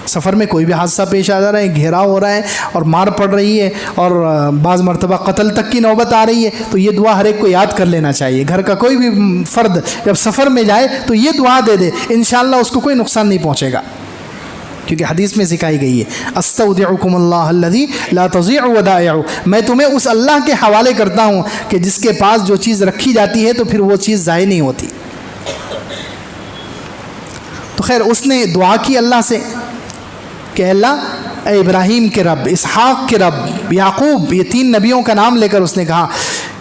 سفر میں کوئی بھی حادثہ پیش آ جا رہا ہے، گھیراؤ ہو رہا ہے اور مار پڑ رہی ہے اور بعض مرتبہ قتل تک کی نوبت آ رہی ہے. تو یہ دعا ہر ایک کو یاد کر لینا چاہیے. گھر کا کوئی بھی فرد جب سفر میں جائے تو یہ دعا دے دے، انشاءاللہ اس کو کوئی نقصان نہیں پہنچے گا، کیونکہ حدیث میں سکھائی گئی ہے استودعکم اللہ الذی لا تضیع ودائعہ. میں تمہیں اس اللہ کے حوالے کرتا ہوں کہ جس کے پاس جو چیز رکھی جاتی ہے تو پھر وہ چیز ضائع نہیں ہوتی. تو خیر اس نے دعا کی اللہ سے کہ اللہ، اے ابراہیم کے رب، اسحاق کے رب، یعقوب، یہ 3 نبیوں کا نام لے کر اس نے کہا،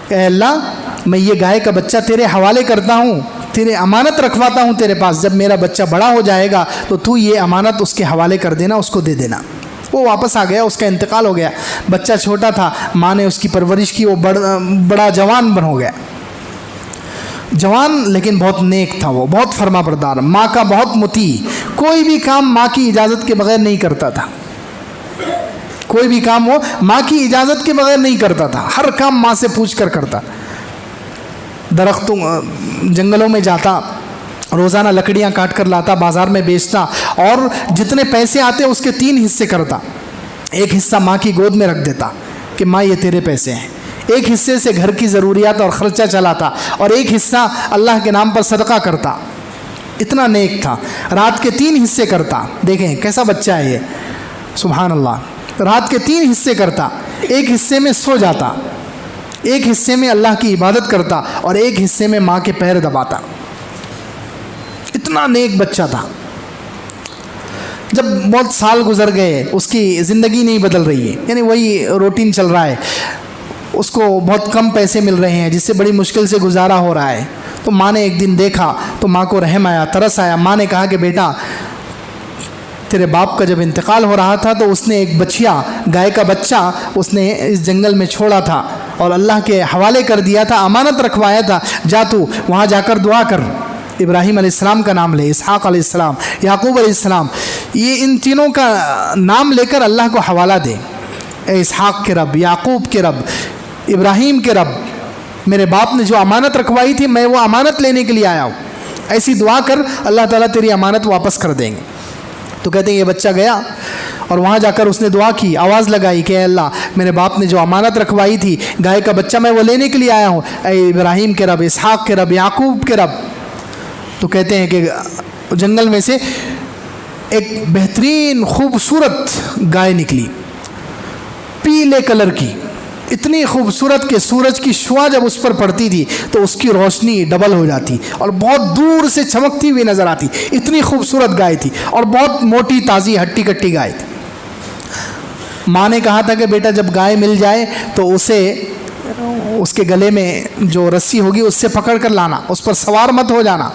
اے اللہ میں یہ گائے کا بچہ تیرے حوالے کرتا ہوں، تیرے امانت رکھواتا ہوں تیرے پاس. جب میرا بچہ بڑا ہو جائے گا تو یہ امانت اس کے حوالے کر دینا، اس کو دے دینا. وہ واپس آ گیا، اس کا انتقال ہو گیا. بچہ چھوٹا تھا، ماں نے اس کی پرورش کی، وہ بڑا جوان ہو گیا. جوان لیکن بہت نیک تھا، وہ بہت فرما بردار، ماں کا بہت مطیع. کوئی بھی کام ماں کی اجازت کے بغیر نہیں کرتا تھا، کوئی بھی کام وہ ماں کی اجازت کے بغیر نہیں کرتا تھا، ہر کام ماں سے پوچھ کر کرتا. درختوں جنگلوں میں جاتا، روزانہ لکڑیاں کاٹ کر لاتا، بازار میں بیچتا، اور جتنے پیسے آتے اس کے 3 حصے کرتا. ایک حصہ ماں کی گود میں رکھ دیتا کہ ماں یہ تیرے پیسے ہیں، ایک حصے سے گھر کی ضروریات اور خرچہ چلاتا، اور ایک حصہ اللہ کے نام پر صدقہ کرتا. اتنا نیک تھا. رات کے 3 حصے کرتا. دیکھیں کیسا بچہ ہے یہ، سبحان اللہ. رات کے 3 حصے کرتا، ایک حصے میں سو جاتا، ایک حصے میں اللہ کی عبادت کرتا، اور ایک حصے میں ماں کے پیر دباتا. اتنا نیک بچہ تھا. جب بہت سال گزر گئے، اس کی زندگی نہیں بدل رہی ہے، یعنی وہی روٹین چل رہا ہے، اس کو بہت کم پیسے مل رہے ہیں جس سے بڑی مشکل سے گزارا ہو رہا ہے. تو ماں نے ایک دن دیکھا تو ماں کو رحم آیا، ترس آیا. ماں نے کہا کہ بیٹا، تیرے باپ کا جب انتقال ہو رہا تھا تو اس نے ایک بچیا، گائے کا بچہ اس نے اس جنگل میں چھوڑا تھا اور اللہ کے حوالے کر دیا تھا، امانت رکھوایا تھا. جا تو وہاں جا کر دعا کر، ابراہیم علیہ السلام کا نام لے، اسحاق علیہ السلام، یعقوب علیہ السلام، یہ ان تینوں کا نام لے کر اللہ کو حوالہ دے. اے اسحاق کے رب، یعقوب کے رب، ابراہیم کے رب، میرے باپ نے جو امانت رکھوائی تھی میں وہ امانت لینے کے لیے آیا ہوں. ایسی دعا کر، اللہ تعالیٰ تیری امانت واپس کر دیں گے. تو کہتے ہیں یہ بچہ گیا اور وہاں جا کر اس نے دعا کی, آواز لگائی کہ اے اللہ, میرے باپ نے جو امانت رکھوائی تھی گائے کا بچہ میں وہ لینے کے لیے آیا ہوں, اے ابراہیم کے رب, اسحاق کے رب, یعقوب کے رب. تو کہتے ہیں کہ جنگل میں سے ایک بہترین خوبصورت گائے نکلی, پیلے کلر کی, اتنی خوبصورت کہ سورج کی شعاع جب اس پر پڑتی تھی تو اس کی روشنی ڈبل ہو جاتی اور بہت دور سے چمکتی ہوئی نظر آتی. اتنی خوبصورت گائے تھی اور بہت موٹی تازی ہٹی کٹی گائے تھی. ماں نے کہا تھا کہ بیٹا جب گائے مل جائے تو اسے اس کے گلے میں جو رسی ہوگی اس سے پکڑ کر لانا, اس پر سوار مت ہو جانا.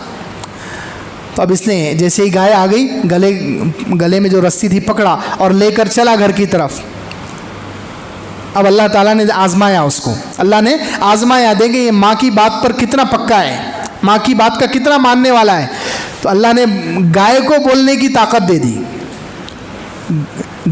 تو اب اس نے جیسے ہی گائے آ گئی گلے میں جو رسی تھی پکڑا اور لے کر چلا گھر کی طرف. اب اللہ تعالیٰ نے آزمایا اس کو, اللہ نے آزمایا, دیکھیں یہ ماں کی بات پر کتنا پکا ہے, ماں کی بات کا کتنا ماننے والا ہے. تو اللہ نے گائے کو بولنے کی طاقت دے دی,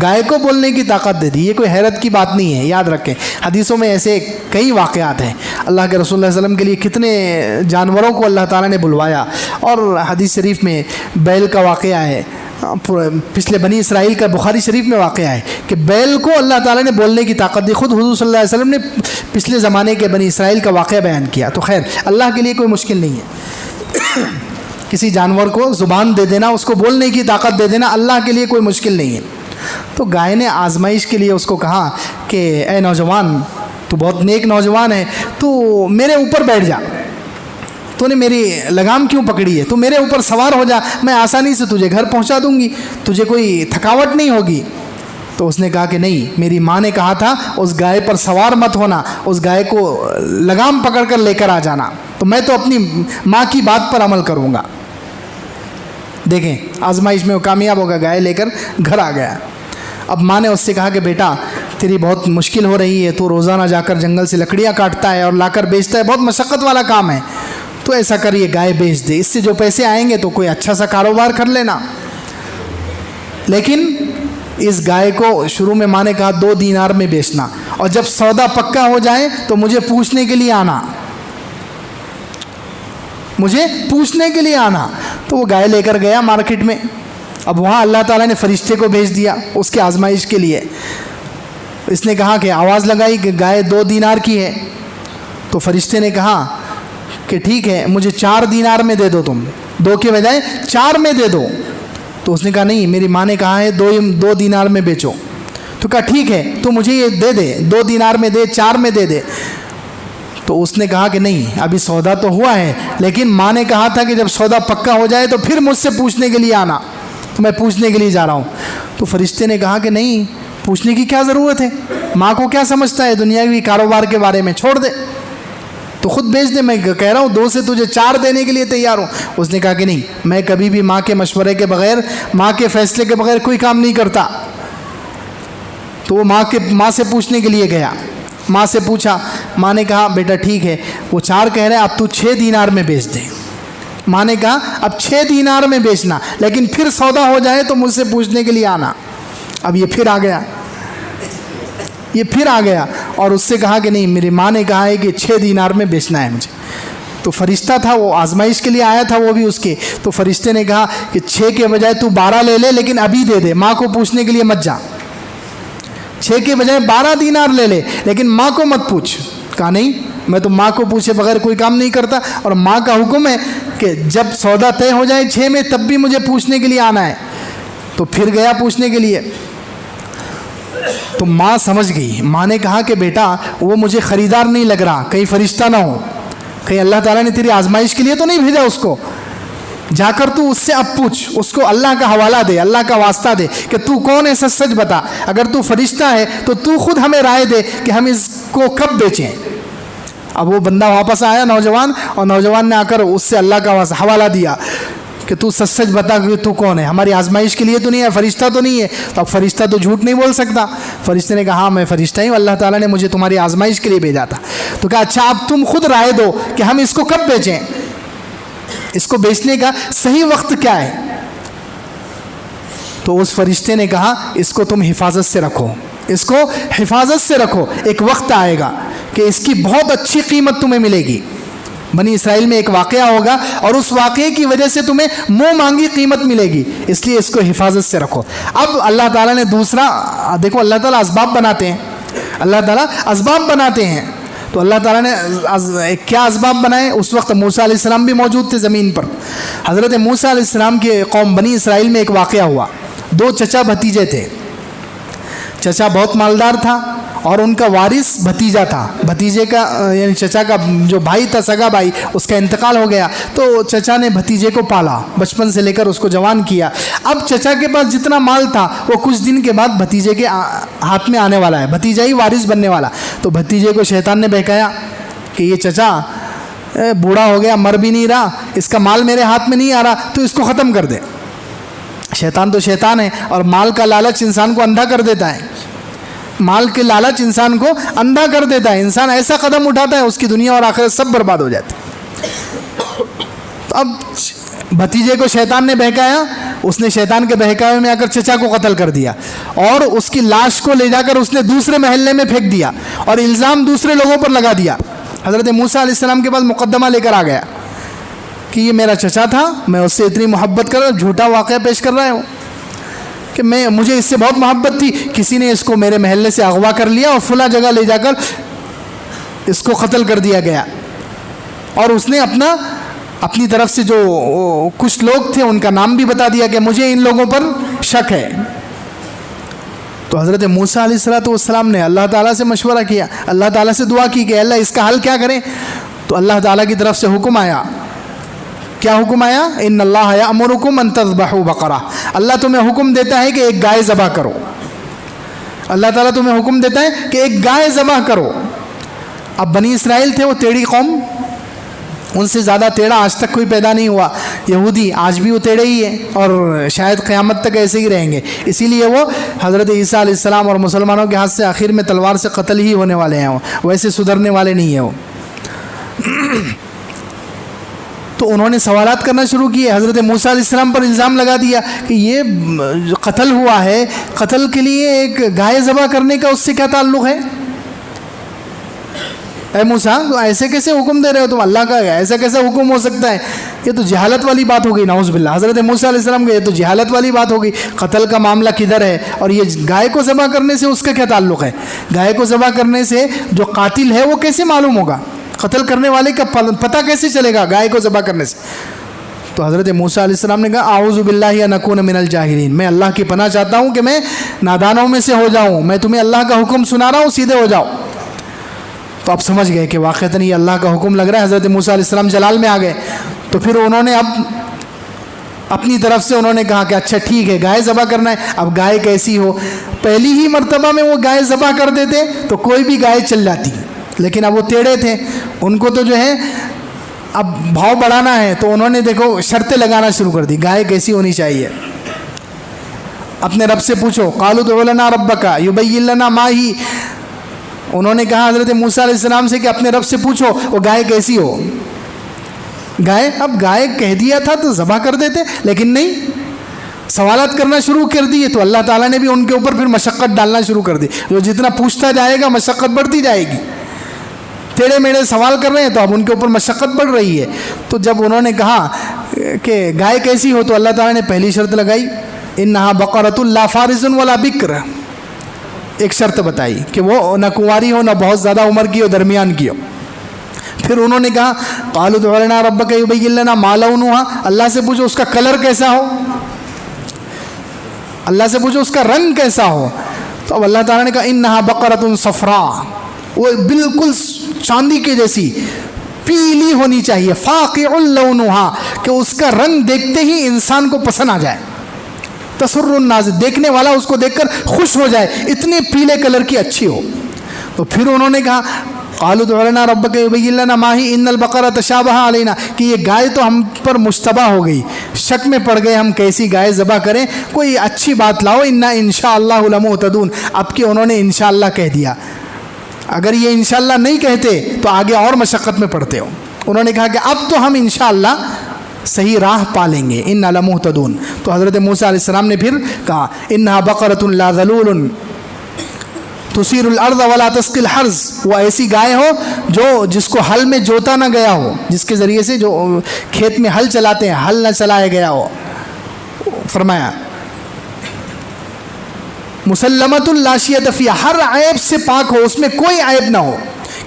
گائے کو بولنے کی طاقت دے دی. یہ کوئی حیرت کی بات نہیں ہے, یاد رکھیں. حدیثوں میں ایسے کئی واقعات ہیں. اللہ کے رسول اللہ علیہ وسلم کے لیے کتنے جانوروں کو اللہ تعالیٰ نے بلوایا. اور حدیث شریف میں بیل کا واقعہ ہے, پچھلے بنی اسرائیل کا بخاری شریف میں واقعہ ہے کہ بیل کو اللہ تعالیٰ نے بولنے کی طاقت دی. خود حضور صلی اللہ علیہ وسلم نے پچھلے زمانے کے بنی اسرائیل کا واقعہ بیان کیا. تو خیر, اللہ کے لیے کوئی مشکل نہیں ہے. کسی جانور کو زبان دے دینا, اس کو بولنے کی طاقت دے دینا, اللہ کے لیے کوئی مشکل نہیں ہے. تو گائے نے آزمائش کے لیے اس کو کہا کہ اے نوجوان, تو بہت نیک نوجوان ہے, تو میرے اوپر بیٹھ جا, تو نے میری لگام کیوں پکڑی ہے, تو میرے اوپر سوار ہو جا, میں آسانی سے تجھے گھر پہنچا دوں گی, تجھے کوئی تھکاوٹ نہیں ہوگی. تو اس نے کہا کہ نہیں, میری ماں نے کہا تھا اس گائے پر سوار مت ہونا, اس گائے کو لگام پکڑ کر لے کر آ جانا, تو میں تو اپنی ماں کی بات پر عمل کروں گا. دیکھیں آزمائش میں وہ کامیاب ہوگا, گائے لے کر گھر آ گیا. اب ماں نے اس سے کہا کہ بیٹا تیری بہت مشکل ہو رہی ہے, تو روزانہ جا کر جنگل سے لکڑیاں کاٹتا ہے اور لا کر بیچتا ہے, بہت مشقت والا کام ہے, تو ایسا کر یہ گائے بیچ دے, اس سے جو پیسے آئیں گے تو کوئی اچھا سا کاروبار کر لینا. لیکن اس گائے کو شروع میں ماں نے کہا 2 دینار میں بیچنا, اور جب سودا پکا ہو جائے تو مجھے پوچھنے کے لیے آنا, مجھے پوچھنے کے لیے آنا. تو وہ گائے لے کر گیا مارکیٹ میں. اب وہاں اللہ تعالیٰ نے فرشتے کو بھیج دیا اس کے آزمائش کے لیے. اس نے کہا کہ آواز لگائی کہ گائے 2 دینار کی ہے. تو فرشتے نے کہا کہ ٹھیک ہے, مجھے 4 دینار میں دے دو, تم 2 کے بجائے 4 میں دے دو. تو اس نے کہا نہیں, میری ماں نے کہا ہے 2 دینار میں بیچو. تو کہا ٹھیک ہے, تو مجھے یہ دے دے, 2 دینار میں دے, 4 میں دے دے. تو اس نے کہا کہ نہیں, ابھی سودا تو ہوا ہے, لیکن ماں نے کہا تھا کہ جب سودا پکا ہو جائے تو پھر مجھ سے پوچھنے کے لیے آنا, تو میں پوچھنے کے لیے جا رہا ہوں. تو فرشتے نے کہا کہ نہیں, پوچھنے کی کیا ضرورت ہے, ماں کو کیا سمجھتا ہے دنیاوی کاروبار کے بارے میں, چھوڑ دے, تو خود بیچ دے, میں کہہ رہا ہوں 2 سے تجھے 4 دینے کے لیے تیار ہوں. اس نے کہا کہ نہیں, میں کبھی بھی ماں کے مشورے کے بغیر, ماں کے فیصلے کے بغیر کوئی کام نہیں کرتا. تو وہ ماں سے پوچھنے کے لیے گیا, ماں سے پوچھا. ماں نے کہا بیٹا ٹھیک ہے, وہ 4 کہہ رہے ہیں, اب تو 6 دینار میں بیچ دے. ماں نے کہا اب 6 دینار میں بیچنا, لیکن پھر سودا ہو جائے تو مجھ سے پوچھنے کے لیے آنا. اب یہ پھر آ گیا اور اس سے کہا کہ نہیں, میری ماں نے کہا ہے کہ 6 دینار میں بیچنا ہے مجھے. تو فرشتہ تھا, وہ آزمائش کے لیے آیا تھا, وہ بھی اس کے. تو فرشتے نے کہا کہ 6 کے بجائے تو 12 لے لے, لیکن ابھی دے دے, ماں کو پوچھنے کے لیے مت جا. 6 کے بجائے 12 دینار لے لے, لیکن ماں کو مت پوچھ. کہا نہیں, میں تو ماں کو پوچھے بغیر کوئی کام نہیں کرتا, اور ماں کا حکم ہے کہ جب سودا طے ہو جائے 6 میں تب بھی مجھے پوچھنے کے لیے آنا ہے. تو پھر گیا پوچھنے کے لیے. تو ماں سمجھ گئی. ماں نے کہا کہ بیٹا وہ مجھے خریدار نہیں لگ رہا, کہیں فرشتہ نہ ہو, کہیں اللہ تعالیٰ نے تیری آزمائش کے لیے تو نہیں بھیجا اس کو. جا کر تو اس سے اب پوچھ, اس کو اللہ کا حوالہ دے, اللہ کا واسطہ دے کہ تو کون ہے, سچ سچ بتا. اگر تو فرشتہ ہے تو تو خود ہمیں رائے دے کہ ہم اس کو کب بیچیں. اب وہ بندہ واپس آیا نوجوان, اور نوجوان نے آ کر اس سے اللہ کا حوالہ دیا کہ تو سچ سچ بتا کہ تو کون ہے, ہماری آزمائش کے لیے تو نہیں ہے, فرشتہ تو نہیں ہے. تو اب فرشتہ تو جھوٹ نہیں بول سکتا. فرشتے نے کہا ہاں میں فرشتہ ہوں, اللہ تعالیٰ نے مجھے تمہاری آزمائش کے لیے بھیجا تھا. تو کہا اچھا اب تم خود رائے دو کہ ہم اس کو کب بیچیں, اس کو بیچنے کا صحیح وقت کیا ہے. تو اس فرشتے نے کہا اس کو تم حفاظت سے رکھو, اس کو حفاظت سے رکھو, ایک وقت آئے گا کہ اس کی بہت اچھی قیمت تمہیں ملے گی. بنی اسرائیل میں ایک واقعہ ہوگا اور اس واقعے کی وجہ سے تمہیں منہ مانگی قیمت ملے گی، اس لیے اس کو حفاظت سے رکھو۔ اب اللہ تعالیٰ نے دوسرا، دیکھو اللہ تعالیٰ اسباب بناتے ہیں، اللہ تعالیٰ اسباب بناتے ہیں، تو اللہ تعالیٰ نے کیا اسباب بنائے؟ اس وقت موسیٰ علیہ السلام بھی موجود تھے زمین پر۔ حضرت موسیٰ علیہ السلام کے قوم بنی اسرائیل میں ایک واقعہ ہوا، دو چچا بھتیجے تھے، چچا بہت مالدار تھا اور ان کا وارث بھتیجا تھا، بھتیجے کا یعنی چچا کا جو بھائی تھا، سگا بھائی، اس کا انتقال ہو گیا، تو چچا نے بھتیجے کو پالا، بچپن سے لے کر اس کو جوان کیا۔ اب چچا کے پاس جتنا مال تھا وہ کچھ دن کے بعد بھتیجے کے ہاتھ میں آنے والا ہے، بھتیجا ہی وارث بننے والا۔ تو بھتیجے کو شیطان نے بہکایا کہ یہ چچا بوڑھا ہو گیا، مر بھی نہیں رہا، اس کا مال میرے ہاتھ میں نہیں آ رہا، تو اس کو ختم کر دے۔ شیطان تو شیطان ہے، اور مال کا لالچ انسان کو اندھا کر دیتا ہے، مال کے لالچ انسان کو اندھا کر دیتا ہے، انسان ایسا قدم اٹھاتا ہے اس کی دنیا اور آخرت سب برباد ہو جاتی ہے۔ تو اب بھتیجے کو شیطان نے بہکایا، اس نے شیطان کے بہکاوے میں آ کر چچا کو قتل کر دیا، اور اس کی لاش کو لے جا کر اس نے دوسرے محلے میں پھینک دیا اور الزام دوسرے لوگوں پر لگا دیا۔ حضرت موسیٰ علیہ السلام کے پاس مقدمہ لے کر آ گیا کہ یہ میرا چچا تھا، میں اس سے اتنی محبت کر رہا ہوں، جھوٹا واقعہ پیش کر رہا ہوں کہ مجھے اس سے بہت محبت تھی، کسی نے اس کو میرے محلے سے اغوا کر لیا اور فلاں جگہ لے جا کر اس کو قتل کر دیا گیا۔ اور اس نے اپنی طرف سے جو کچھ لوگ تھے ان کا نام بھی بتا دیا کہ مجھے ان لوگوں پر شک ہے۔ تو حضرت موسیٰ علیہ السلام نے اللہ تعالیٰ سے مشورہ کیا، اللہ تعالیٰ سے دعا کی کہ اللہ اس کا حل کیا کریں؟ تو اللہ تعالیٰ کی طرف سے حکم آیا، کیا حکم آیا؟ ان اللہ یأمرکم ان تذبحوا بقرہ، اللہ تمہیں حکم دیتا ہے کہ ایک گائے ذبح کرو، اللہ تعالیٰ تمہیں حکم دیتا ہے کہ ایک گائے ذبح کرو۔ اب بنی اسرائیل تھے وہ ٹیڑھی قوم، ان سے زیادہ ٹیڑھا آج تک کوئی پیدا نہیں ہوا، یہودی آج بھی وہ ٹیڑھے ہی ہیں اور شاید قیامت تک ایسے ہی رہیں گے، اسی لیے وہ حضرت عیسیٰ علیہ السلام اور مسلمانوں کے ہاتھ سے آخر میں تلوار سے قتل ہی ہونے والے ہیں، وہ ویسے سدھرنے والے نہیں ہیں وہ۔ تو انہوں نے سوالات کرنا شروع کیے، حضرت موسیٰ علیہ السلام پر الزام لگا دیا کہ یہ قتل ہوا ہے، قتل کے لیے ایک گائے ذبح کرنے کا اس سے کیا تعلق ہے؟ اے موسیٰ ایسے کیسے حکم دے رہے ہو تم؟ اللہ کا ایسا کیسا حکم ہو سکتا ہے؟ یہ تو جہالت والی بات ہو گئی، نعوذ باللہ۔ حضرت موسیٰ علیہ السلام کہ یہ تو جہالت والی بات ہو گئی، قتل کا معاملہ کدھر ہے اور یہ گائے کو ذبح کرنے سے اس کا کیا تعلق ہے؟ گائے کو ذبح کرنے سے جو قاتل ہے وہ کیسے معلوم ہوگا؟ قتل کرنے والے کا پتہ کیسے چلے گا گائے کو ذبح کرنے سے؟ تو حضرت موسیٰ علیہ السلام نے کہا اعوذ باللہ ان اکون من الجاہلین، میں اللہ کی پناہ چاہتا ہوں کہ میں نادانوں میں سے ہو جاؤں، میں تمہیں اللہ کا حکم سنا رہا ہوں، سیدھے ہو جاؤ۔ تو اب سمجھ گئے کہ واقعتاً یہ اللہ کا حکم لگ رہا ہے، حضرت موسیٰ علیہ السلام جلال میں آ گئے۔ تو پھر انہوں نے اب اپنی طرف سے انہوں نے کہا کہ اچھا ٹھیک ہے گائے ذبح کرنا ہے، اب گائے کیسی ہو؟ پہلی ہی مرتبہ میں وہ گائے ذبح کر دیتے تو کوئی بھی گائے چل جاتی، لیکن اب وہ ٹیڑھے تھے، ان کو تو جو ہے اب بھاؤ بڑھانا ہے، تو انہوں نے دیکھو شرطیں لگانا شروع کر دی، گائے کیسی ہونی چاہیے؟ اپنے رب سے پوچھو، قالوا ادع لنا ربک یبین لنا ما ہی، انہوں نے کہا حضرت موسیٰ علیہ السلام سے کہ اپنے رب سے پوچھو وہ گائے کیسی ہو؟ گائے، اب گائے کہہ دیا تھا تو ذبح کر دیتے، لیکن نہیں، سوالات کرنا شروع کر دیے، تو اللہ تعالیٰ نے بھی ان کے اوپر پھر مشقت ڈالنا شروع کر دی، جو جتنا پوچھتا جائے گا مشقت بڑھتی جائے گی، ٹیڑھے میڑھے سوال کر رہے ہیں تو اب ان کے اوپر مشقت بڑھ رہی ہے۔ تو جب انہوں نے کہا کہ گائے کیسی ہو تو اللہ تعالیٰ نے پہلی شرط لگائی، انہا بقرۃ لا فارض ولا بکر، ایک شرط بتائی کہ وہ نہ کنواری ہو نہ بہت زیادہ عمر کی ہو، درمیان کی ہو۔ پھر انہوں نے کہا قالوا ادع لنا ربک یبین لنا ما لونھا، اللہ سے پوچھو اس کا کلر کیسا ہو، اللہ سے پوچھو اس کا رنگ کیسا ہو۔ تو اب اللہ تعالیٰ نے کہا انہا بقرۃ صفراء، وہ بالکل چاندی کے جیسی پیلی ہونی چاہیے، فاقع لونھا، کہ اس کا رنگ دیکھتے ہی انسان کو پسند آ جائے، تسر الناظر، دیکھنے والا اس کو دیکھ کر خوش ہو جائے، اتنے پیلے کلر کی اچھی ہو۔ تو پھر انہوں نے کہا قالوا ادع لنا ربک یبین لنا ما ہی ان البقرۃ تشابہ علینا، کہ یہ گائے تو ہم پر مشتبہ ہو گئی، شک میں پڑ گئے ہم کیسی گائے ذبح کریں، کوئی اچھی بات لاؤ، انا انشاءاللہ لمہتدون۔ اب کہ انہوں نے انشاءاللہ کہہ دیا، اگر یہ انشاءاللہ نہیں کہتے تو آگے اور مشقت میں پڑتے ہو۔ انہوں نے کہا کہ اب تو ہم انشاءاللہ صحیح راہ پالیں گے، انا لمہتدون۔ تو حضرت موسیٰ علیہ السلام نے پھر کہا انہا بقرۃ لا ذلول تثیر الارض ولا تسقی الحرث، وہ ایسی گائے ہو جو جس کو ہل میں جوتا نہ گیا ہو، جس کے ذریعے سے جو کھیت میں ہل چلاتے ہیں ہل نہ چلایا گیا ہو، فرمایا مسلمۃ لا شیۃ فیہا، ہر عیب سے پاک ہو، اس میں کوئی عیب نہ ہو،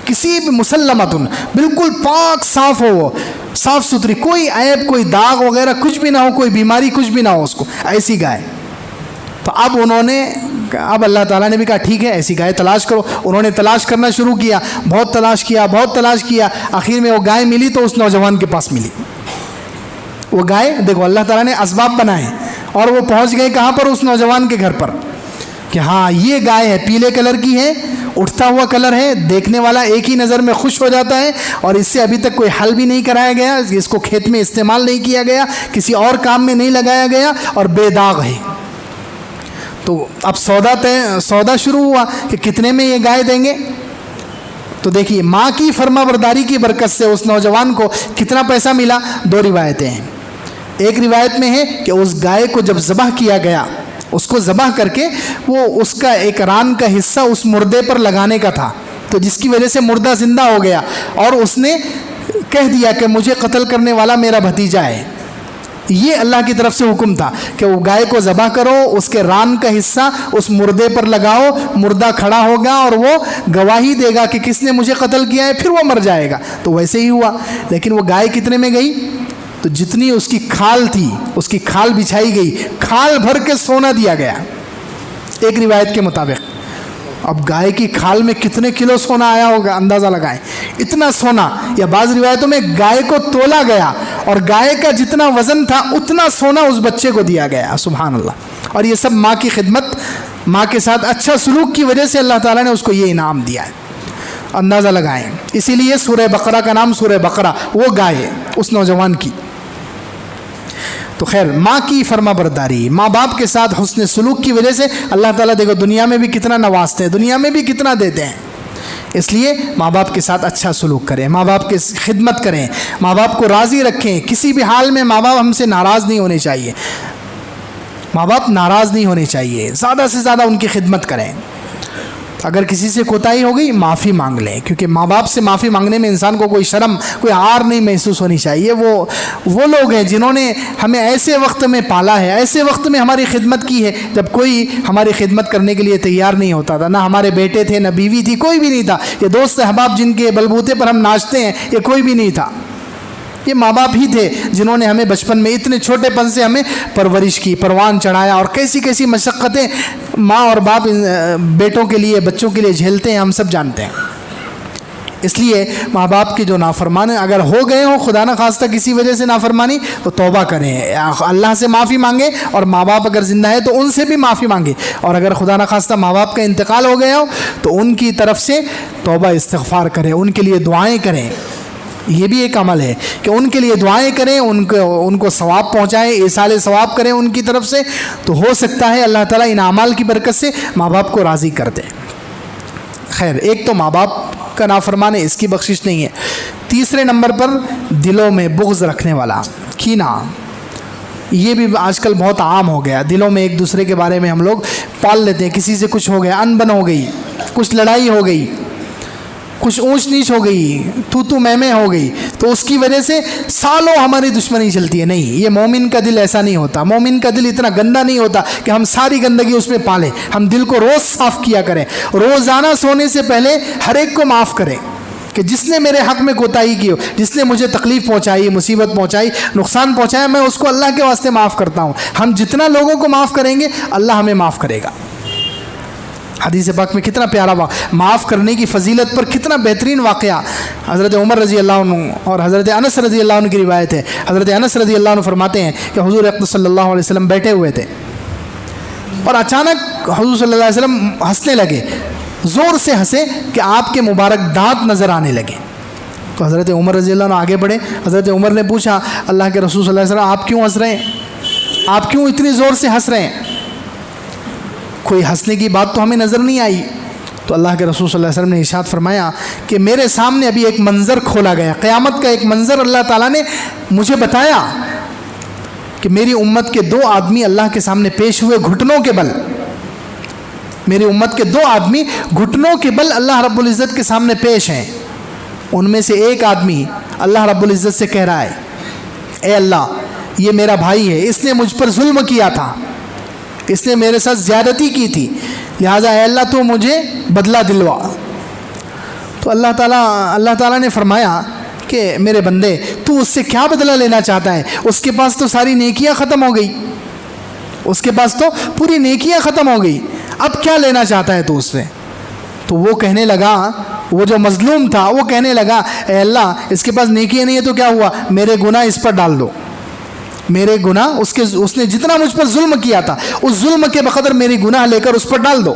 کسی بھی مسلمۃ بالکل پاک صاف ہو، وہ صاف ستھری، کوئی عیب کوئی داغ وغیرہ کچھ بھی نہ ہو، کوئی بیماری کچھ بھی نہ ہو اس کو، ایسی گائے۔ تو اب انہوں نے، اب اللہ تعالیٰ نے بھی کہا ٹھیک ہے ایسی گائے تلاش کرو۔ انہوں نے تلاش کرنا شروع کیا، بہت تلاش کیا، بہت تلاش کیا، آخر میں وہ گائے ملی تو اس نوجوان کے پاس ملی۔ وہ گائے، دیکھو اللہ تعالیٰ نے اسباب بنائے اور وہ پہنچ گئے کہاں پر؟ اس نوجوان کے گھر پر، کہ ہاں یہ گائے ہے، پیلے کلر کی ہے، اٹھتا ہوا کلر ہے، دیکھنے والا ایک ہی نظر میں خوش ہو جاتا ہے، اور اس سے ابھی تک کوئی حل بھی نہیں کرایا گیا، اس کو کھیت میں استعمال نہیں کیا گیا، کسی اور کام میں نہیں لگایا گیا، اور بے داغ ہے۔ تو اب سودا شروع ہوا کہ کتنے میں یہ گائے دیں گے۔ تو دیکھیے ماں کی فرما برداری کی برکت سے اس نوجوان کو کتنا پیسہ ملا؟ 2 روایتیں ہیں۔ ایک روایت میں ہے کہ اس گائے کو جب ذبح کیا گیا، اس کو ذبح کر کے وہ اس کا ایک ران کا حصہ اس مردے پر لگانے کا تھا، تو جس کی وجہ سے مردہ زندہ ہو گیا، اور اس نے کہہ دیا کہ مجھے قتل کرنے والا میرا بھتیجا ہے۔ یہ اللہ کی طرف سے حکم تھا کہ وہ گائے کو ذبح کرو، اس کے ران کا حصہ اس مردے پر لگاؤ، مردہ کھڑا ہوگا اور وہ گواہی دے گا کہ کس نے مجھے قتل کیا ہے، پھر وہ مر جائے گا۔ تو ویسے ہی ہوا، لیکن وہ گائے کتنے میں گئی؟ تو جتنی اس کی کھال تھی، اس کی کھال بچھائی گئی، کھال بھر کے سونا دیا گیا ایک روایت کے مطابق۔ اب گائے کی کھال میں کتنے کلو سونا آیا ہوگا، اندازہ لگائیں، اتنا سونا۔ یا بعض روایتوں میں گائے کو تولا گیا اور گائے کا جتنا وزن تھا اتنا سونا اس بچے کو دیا گیا، سبحان اللہ۔ اور یہ سب ماں کی خدمت، ماں کے ساتھ اچھا سلوک کی وجہ سے اللہ تعالیٰ نے اس کو یہ انعام دیا ہے، اندازہ لگائیں۔ اسی لیے سورہ بقرہ کا نام سورہ بقرہ، وہ گائے اس نوجوان کی۔ تو خیر، ماں کی فرما برداری، ماں باپ کے ساتھ حسن سلوک کی وجہ سے اللہ تعالیٰ دیکھو دنیا میں بھی کتنا نوازتے ہیں، دنیا میں بھی کتنا دیتے ہیں۔ اس لیے ماں باپ کے ساتھ اچھا سلوک کریں، ماں باپ کی خدمت کریں، ماں باپ کو راضی رکھیں، کسی بھی حال میں ماں باپ ہم سے ناراض نہیں ہونے چاہیے، ماں باپ ناراض نہیں ہونے چاہیے، زیادہ سے زیادہ ان کی خدمت کریں۔ اگر کسی سے کوتاہی ہو گئی معافی مانگ لیں، کیونکہ ماں باپ سے معافی مانگنے میں انسان کو کوئی شرم، کوئی عار نہیں محسوس ہونی چاہیے۔ وہ لوگ ہیں جنہوں نے ہمیں ایسے وقت میں پالا ہے، ایسے وقت میں ہماری خدمت کی ہے جب کوئی ہماری خدمت کرنے کے لیے تیار نہیں ہوتا تھا، نہ ہمارے بیٹے تھے، نہ بیوی تھی، کوئی بھی نہیں تھا۔ یہ دوست احباب جن کے بلبوتے پر ہم ناچتے ہیں، یہ کوئی بھی نہیں تھا، یہ ماں باپ ہی تھے جنہوں نے ہمیں بچپن میں اتنے چھوٹے پن سے ہمیں پرورش کی، پروان چڑھایا، اور کیسی کیسی مشقتیں ماں اور باپ بیٹوں کے لیے، بچوں کے لیے جھیلتے ہیں، ہم سب جانتے ہیں۔ اس لیے ماں باپ کی جو نافرمانی اگر ہو گئے ہوں، خدا نہ خواستہ کسی وجہ سے نافرمانی، تو توبہ کریں، اللہ سے معافی مانگیں، اور ماں باپ اگر زندہ ہے تو ان سے بھی معافی مانگیں، اور اگر خدا نہ خواستہ ماں باپ کا انتقال ہو گیا ہو تو ان کی طرف سے توبہ استغفار کریں، ان کے لیے دعائیں کریں۔ یہ بھی ایک عمل ہے کہ ان کے لیے دعائیں کریں، ان کو ثواب پہنچائیں، ایصال ثواب کریں ان کی طرف سے، تو ہو سکتا ہے اللہ تعالیٰ ان اعمال کی برکت سے ماں باپ کو راضی کر دے۔ خیر، ایک تو ماں باپ کا نافرمان ہے، اس کی بخشش نہیں ہے۔ تیسرے نمبر پر دلوں میں بغض رکھنے والا، کینہ، یہ بھی آج کل بہت عام ہو گیا۔ دلوں میں ایک دوسرے کے بارے میں ہم لوگ پال لیتے ہیں، کسی سے کچھ ہو گیا، انبن ہو گئی، کچھ لڑائی ہو گئی، کچھ اونچ نیچ ہو گئی، تو میں ہو گئی، تو اس کی وجہ سے سالوں ہماری دشمنی چلتی ہے۔ نہیں، یہ مومن کا دل ایسا نہیں ہوتا، مومن کا دل اتنا گندا نہیں ہوتا کہ ہم ساری گندگی اس میں پالیں۔ ہم دل کو روز صاف کیا کریں، روزانہ سونے سے پہلے ہر ایک کو معاف کریں، کہ جس نے میرے حق میں کوتاہی کی ہو، جس نے مجھے تکلیف پہنچائی، مصیبت پہنچائی، نقصان پہنچایا، میں اس کو اللہ کے واسطے معاف کرتا ہوں۔ ہم جتنا لوگوں کو معاف کریں گے اللہ ہمیں معاف کرے گا۔ حدیث پاک میں کتنا پیارا معاف کرنے کی فضیلت پر کتنا بہترین واقعہ حضرت عمر رضی اللہ عنہ اور حضرت انس رضی اللہ عنہ کی روایت ہے۔ حضرت انس رضی اللہ عنہ فرماتے ہیں کہ حضور اقدس صلی اللہ علیہ وسلم بیٹھے ہوئے تھے اور اچانک حضور صلی اللہ علیہ وسلم ہنسنے لگے، زور سے ہنسے کہ آپ کے مبارک دانت نظر آنے لگے۔ تو حضرت عمر رضی اللہ عنہ آگے بڑھے، حضرت عمر نے پوچھا اللہ کے رسول صلی اللہ علیہ وسلم آپ کیوں ہنس رہے ہیں، آپ کیوں اتنی زور سے ہنس رہے ہیں؟ کوئی ہنسنے کی بات تو ہمیں نظر نہیں آئی۔ تو اللہ کے رسول صلی اللہ علیہ وسلم نے ارشاد فرمایا کہ میرے سامنے ابھی ایک منظر کھولا گیا، قیامت کا ایک منظر اللہ تعالیٰ نے مجھے بتایا کہ میری امت کے 2 آدمی اللہ کے سامنے پیش ہوئے گھٹنوں کے بل، میری امت کے 2 آدمی گھٹنوں کے بل اللہ رب العزت کے سامنے پیش ہیں۔ ان میں سے ایک آدمی اللہ رب العزت سے کہہ رہا ہے اے اللہ یہ میرا بھائی ہے، اس نے مجھ پر ظلم کیا تھا، اس نے میرے ساتھ زیادتی کی تھی، لہٰذا اے اللہ تو مجھے بدلہ دلوا۔ تو اللہ تعالیٰ نے فرمایا کہ میرے بندے تو اس سے کیا بدلہ لینا چاہتا ہے؟ اس کے پاس تو ساری نیکیاں ختم ہو گئی، اس کے پاس تو پوری نیکیاں ختم ہو گئی، اب کیا لینا چاہتا ہے تو اس سے؟ تو وہ کہنے لگا، وہ جو مظلوم تھا وہ کہنے لگا اے اللہ اس کے پاس نیکیاں نہیں ہے تو کیا ہوا، میرے گناہ اس پر ڈال دو، میرے گناہ اس نے جتنا مجھ پر ظلم کیا تھا اس ظلم کے بقدر میری گناہ لے کر اس پر ڈال دو۔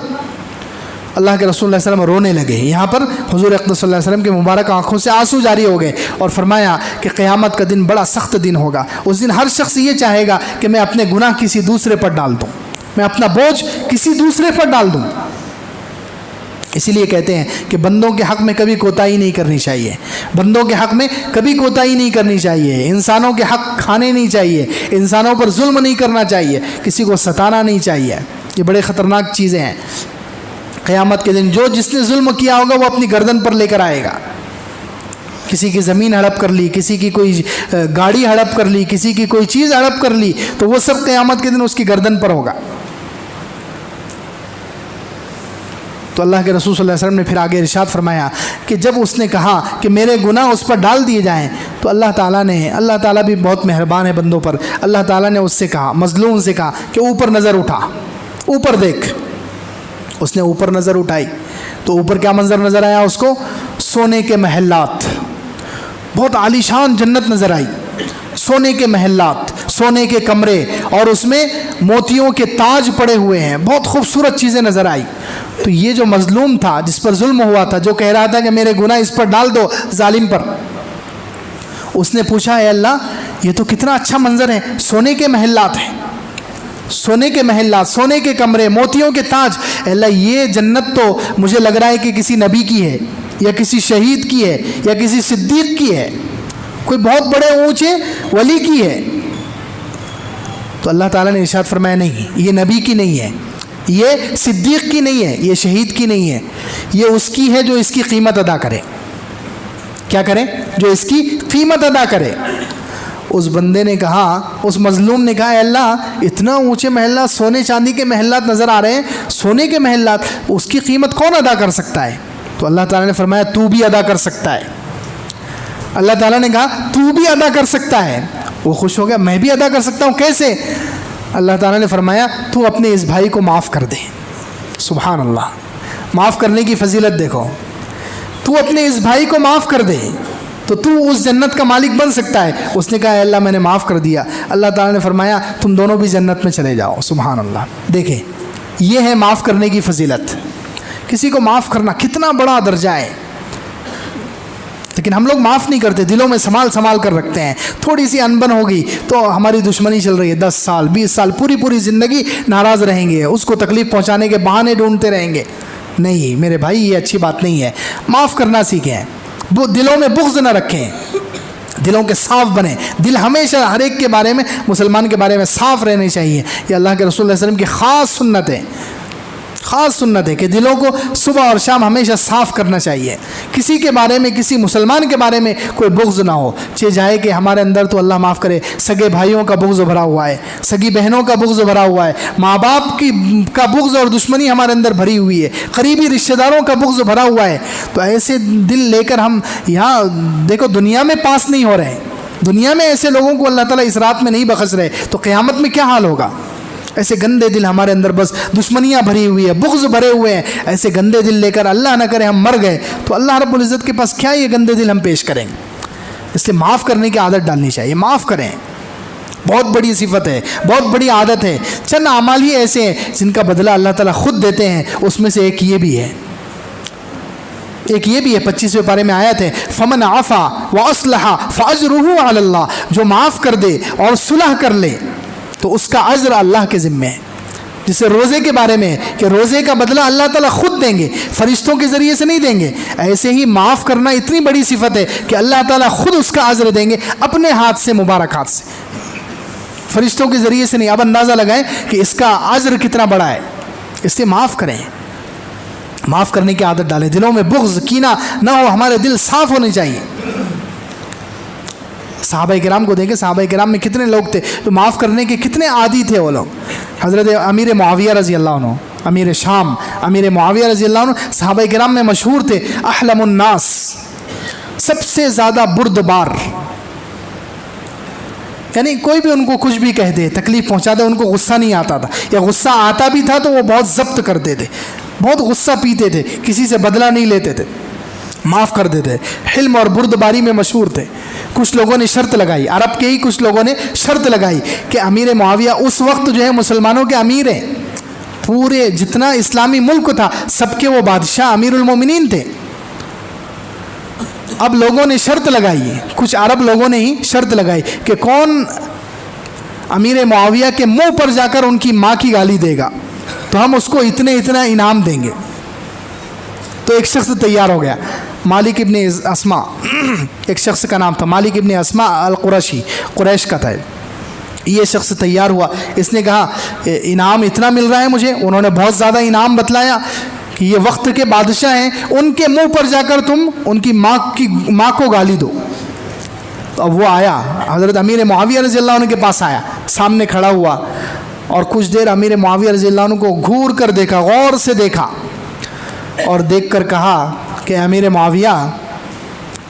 اللہ کے رسول اللہ علیہ وسلم رونے لگے۔ یہاں پر حضور اقدس صلی اللہ علیہ وسلم کے مبارک آنکھوں سے آنسو جاری ہو گئے اور فرمایا کہ قیامت کا دن بڑا سخت دن ہوگا، اس دن ہر شخص یہ چاہے گا کہ میں اپنے گناہ کسی دوسرے پر ڈال دوں، میں اپنا بوجھ کسی دوسرے پر ڈال دوں۔ اسی لیے کہتے ہیں کہ بندوں کے حق میں کبھی کوتاہی نہیں کرنی چاہیے، بندوں کے حق میں کبھی کوتاہی نہیں کرنی چاہیے، انسانوں کے حق کھانے نہیں چاہیے، انسانوں پر ظلم نہیں کرنا چاہیے، کسی کو ستانا نہیں چاہیے، یہ بڑے خطرناک چیزیں ہیں۔ قیامت کے دن جس نے ظلم کیا ہوگا وہ اپنی گردن پر لے کر آئے گا، کسی کی زمین ہڑپ کر لی، کسی کی کوئی گاڑی ہڑپ کر لی، کسی کی کوئی چیز ہڑپ کر لی، تو وہ سب قیامت کے دن اس کی گردن پر ہوگا۔ تو اللہ کے رسول صلی اللہ علیہ وسلم نے پھر آگے ارشاد فرمایا کہ جب اس نے کہا کہ میرے گناہ اس پر ڈال دیے جائیں تو اللہ تعالیٰ بھی بہت مہربان ہے بندوں پر، اللہ تعالیٰ نے اس سے کہا، مظلوم سے کہا کہ اوپر نظر اٹھا، اوپر دیکھ۔ اس نے اوپر نظر اٹھائی تو اوپر کیا منظر نظر آیا اس کو؟ سونے کے محلات، بہت عالیشان جنت نظر آئی، سونے کے محلات، سونے کے کمرے، اور اس میں موتیوں کے تاج پڑے ہوئے ہیں، بہت خوبصورت چیزیں نظر آئی۔ تو یہ جو مظلوم تھا، جس پر ظلم ہوا تھا، جو کہہ رہا تھا کہ میرے گناہ اس پر ڈال دو ظالم پر، اس نے پوچھا اے اللہ یہ تو کتنا اچھا منظر ہے، سونے کے محلات ہیں، سونے کے محلات، سونے کے کمرے، موتیوں کے تاج، اے اللہ یہ جنت تو مجھے لگ رہا ہے کہ کسی نبی کی ہے یا کسی شہید کی ہے یا کسی صدیق کی ہے، کوئی بہت بڑے اونچے ولی کی ہے۔ تو اللہ تعالیٰ نے ارشاد فرمایا نہیں، یہ نبی کی نہیں ہے، یہ صدیق کی نہیں ہے، یہ شہید کی نہیں ہے، یہ اس کی ہے جو اس کی قیمت ادا کرے۔ کیا کرے؟ جو اس کی قیمت ادا کرے۔ اس بندے نے کہا، اس مظلوم نے کہا اے اللہ اتنا اونچے محلات، سونے چاندی کے محلات نظر آ رہے ہیں، سونے کے محلات، اس کی قیمت کون ادا کر سکتا ہے؟ تو اللہ تعالیٰ نے فرمایا تو بھی ادا کر سکتا ہے۔ اللہ تعالیٰ نے کہا تو بھی ادا کر سکتا ہے۔ وہ خوش ہو گیا، میں بھی ادا کر سکتا ہوں، کیسے؟ اللہ تعالیٰ نے فرمایا تو اپنے اس بھائی کو معاف کر دے۔ سبحان اللہ، معاف کرنے کی فضیلت دیکھو، تو اپنے اس بھائی کو معاف کر دے تو تو اس جنت کا مالک بن سکتا ہے۔ اس نے کہا اے اللہ میں نے معاف کر دیا۔ اللہ تعالیٰ نے فرمایا تم دونوں بھی جنت میں چلے جاؤ۔ سبحان اللہ، دیکھیں یہ ہے معاف کرنے کی فضیلت۔ کسی کو معاف کرنا کتنا بڑا درجہ ہے، لیکن ہم لوگ معاف نہیں کرتے، دلوں میں سنبھال کر رکھتے ہیں۔ تھوڑی سی انبن ہوگی تو ہماری دشمنی چل رہی ہے، 10 سال 20 سال پوری زندگی ناراض رہیں گے، اس کو تکلیف پہنچانے کے بہانے ڈھونڈتے رہیں گے۔ نہیں میرے بھائی، یہ اچھی بات نہیں ہے۔ معاف کرنا سیکھیں، دلوں میں بغض نہ رکھیں، دلوں کے صاف بنیں۔ دل ہمیشہ ہر ایک کے بارے میں، مسلمان کے بارے میں صاف رہنے چاہیے۔ یہ اللہ کے رسول اللہ علیہ وسلم کی خاص سنت ہے کہ دلوں کو صبح اور شام ہمیشہ صاف کرنا چاہیے۔ کسی کے بارے میں، کسی مسلمان کے بارے میں کوئی بغض نہ ہو، چاہے کہ ہمارے اندر تو اللہ معاف کرے سگے بھائیوں کا بغض بھرا ہوا ہے، سگی بہنوں کا بغض بھرا ہوا ہے، ماں باپ کا بغض اور دشمنی ہمارے اندر بھری ہوئی ہے، قریبی رشتہ داروں کا بغض بھرا ہوا ہے۔ تو ایسے دل لے کر ہم یہاں دیکھو دنیا میں پاس نہیں ہو رہے، دنیا میں ایسے لوگوں کو اللہ تعالیٰ اس رات میں نہیں بخش رہے، تو قیامت میں کیا حال ہوگا؟ ایسے گندے دل ہمارے اندر بس دشمنیاں بھری ہوئی ہے، بغض بھرے ہوئے ہیں، ایسے گندے دل لے کر اللہ نہ کرے ہم مر گئے تو اللہ رب العزت کے پاس کیا یہ گندے دل ہم پیش کریں گے؟ اس لیے معاف کرنے کی عادت ڈالنی چاہیے، معاف کریں، بہت بڑی صفت ہے، بہت بڑی عادت ہے۔ چند اعمال ہی ایسے ہیں جن کا بدلہ اللہ تعالیٰ خود دیتے ہیں، اس میں سے ایک یہ بھی ہے، 25ویں پارے میں آیت ہے فمن عفا واصلح فاجرہ علی اللہ، جو معاف کر دے اور صلح کر لے تو اس کا اجر اللہ کے ذمہ ہے۔ جسے روزے کے بارے میں کہ روزے کا بدلہ اللہ تعالیٰ خود دیں گے، فرشتوں کے ذریعے سے نہیں دیں گے، ایسے ہی معاف کرنا اتنی بڑی صفت ہے کہ اللہ تعالیٰ خود اس کا اجر دیں گے اپنے ہاتھ سے، مبارک ہاتھ سے، فرشتوں کے ذریعے سے نہیں۔ اب اندازہ لگائیں کہ اس کا اجر کتنا بڑا ہے، اس سے معاف کریں۔ معاف کرنے کی عادت ڈالیں, دلوں میں بغض کینہ نہ ہو, ہمارے دل صاف ہونے چاہیے. صحابہ کرام کو دیکھیں, صحابہ کرام میں کتنے لوگ تھے تو معاف کرنے کے کتنے عادی تھے وہ لوگ. حضرت امیر معاویہ رضی اللہ عنہ, امیر شام امیر معاویہ رضی اللہ عنہ صحابہ کرام میں مشہور تھے. احلم الناس, سب سے زیادہ بردبار, یعنی کوئی بھی ان کو کچھ بھی کہہ دے, تکلیف پہنچا دے, ان کو غصہ نہیں آتا تھا, یا غصہ آتا بھی تھا تو وہ بہت ضبط کرتے تھے, بہت غصہ پیتے تھے, کسی سے بدلہ نہیں لیتے تھے, معاف کر دیتے. حلم اور بردباری میں مشہور تھے. کچھ لوگوں نے شرط لگائی, عرب کے ہی کچھ لوگوں نے شرط لگائی کہ امیر معاویہ اس وقت جو ہے مسلمانوں کے امیر ہیں, پورے جتنا اسلامی ملک تھا سب کے وہ بادشاہ امیر المومنین تھے. اب لوگوں نے شرط لگائی, کچھ عرب لوگوں نے ہی شرط لگائی کہ کون امیر معاویہ کے منہ پر جا کر ان کی ماں کی گالی دے گا تو ہم اس کو اتنا انعام دیں گے. تو ایک شخص تیار ہو گیا, مالک ابن اسما, ایک شخص کا نام تھا مالک ابن اسما القرشی, قریش کا تھا. یہ شخص تیار ہوا, اس نے کہا انعام اتنا مل رہا ہے مجھے. انہوں نے بہت زیادہ انعام بتلایا کہ یہ وقت کے بادشاہ ہیں, ان کے منہ پر جا کر تم ان کی ماں کو گالی دو. تو اب وہ آیا, حضرت امیر معاویہ رضی اللہ عنہ کے پاس آیا, سامنے کھڑا ہوا اور کچھ دیر امیر معاویہ رضی اللہ عنہ کو گھور کر دیکھا, غور سے دیکھا, اور دیکھ کر کہا کہ امیر معاویہ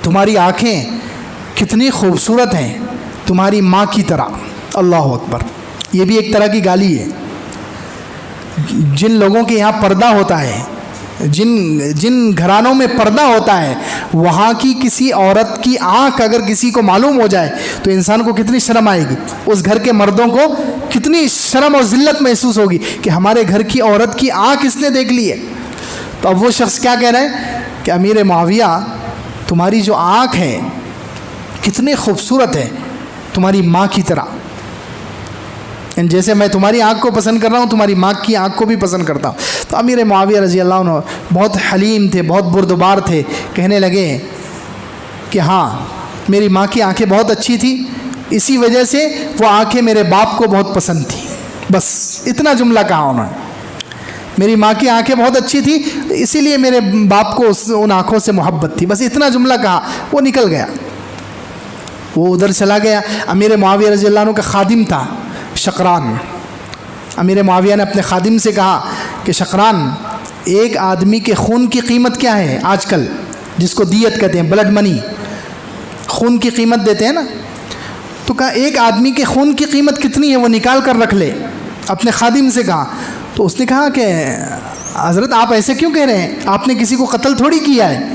تمہاری آنکھیں کتنی خوبصورت ہیں, تمہاری ماں کی طرح. اللہ اکبر. یہ بھی ایک طرح کی گالی ہے. جن لوگوں کے یہاں پردہ ہوتا ہے, جن گھرانوں میں پردہ ہوتا ہے, وہاں کی کسی عورت کی آنکھ اگر کسی کو معلوم ہو جائے تو انسان کو کتنی شرم آئے گی. اس گھر کے مردوں کو کتنی شرم اور ذلت محسوس ہوگی کہ ہمارے گھر کی عورت کی آنکھ اس نے دیکھ لی ہے. تو اب وہ شخص کیا کہہ رہے ہیں کہ امیر معاویہ تمہاری جو آنکھ ہے کتنی خوبصورت ہے, تمہاری ماں کی طرح. جیسے میں تمہاری آنکھ کو پسند کر رہا ہوں, تمہاری ماں کی آنکھ کو بھی پسند کرتا ہوں. تو امیر معاویہ رضی اللہ عنہ بہت حلیم تھے, بہت بردبار تھے. کہنے لگے کہ ہاں میری ماں کی آنکھیں بہت اچھی تھی, اسی وجہ سے وہ آنکھیں میرے باپ کو بہت پسند تھیں. بس اتنا جملہ کہا انہوں نے, میری ماں کی آنکھیں بہت اچھی تھی اسی لیے میرے باپ کو ان آنکھوں سے محبت تھی. بس اتنا جملہ کہا, وہ نکل گیا, وہ ادھر چلا گیا. امیر معاویہ رضی اللہ عنہ کا خادم تھا شقران. امیر معاویہ نے اپنے خادم سے کہا کہ شقران, ایک آدمی کے خون کی قیمت کیا ہے آج کل, جس کو دیت کہتے ہیں, بلڈ منی, خون کی قیمت دیتے ہیں نا. تو کہا ایک آدمی کے خون کی قیمت کتنی ہے, وہ نکال کر رکھ لے. اپنے خادم سے کہا. تو اس نے کہا کہ حضرت آپ ایسے کیوں کہہ رہے ہیں, آپ نے کسی کو قتل تھوڑی کیا ہے,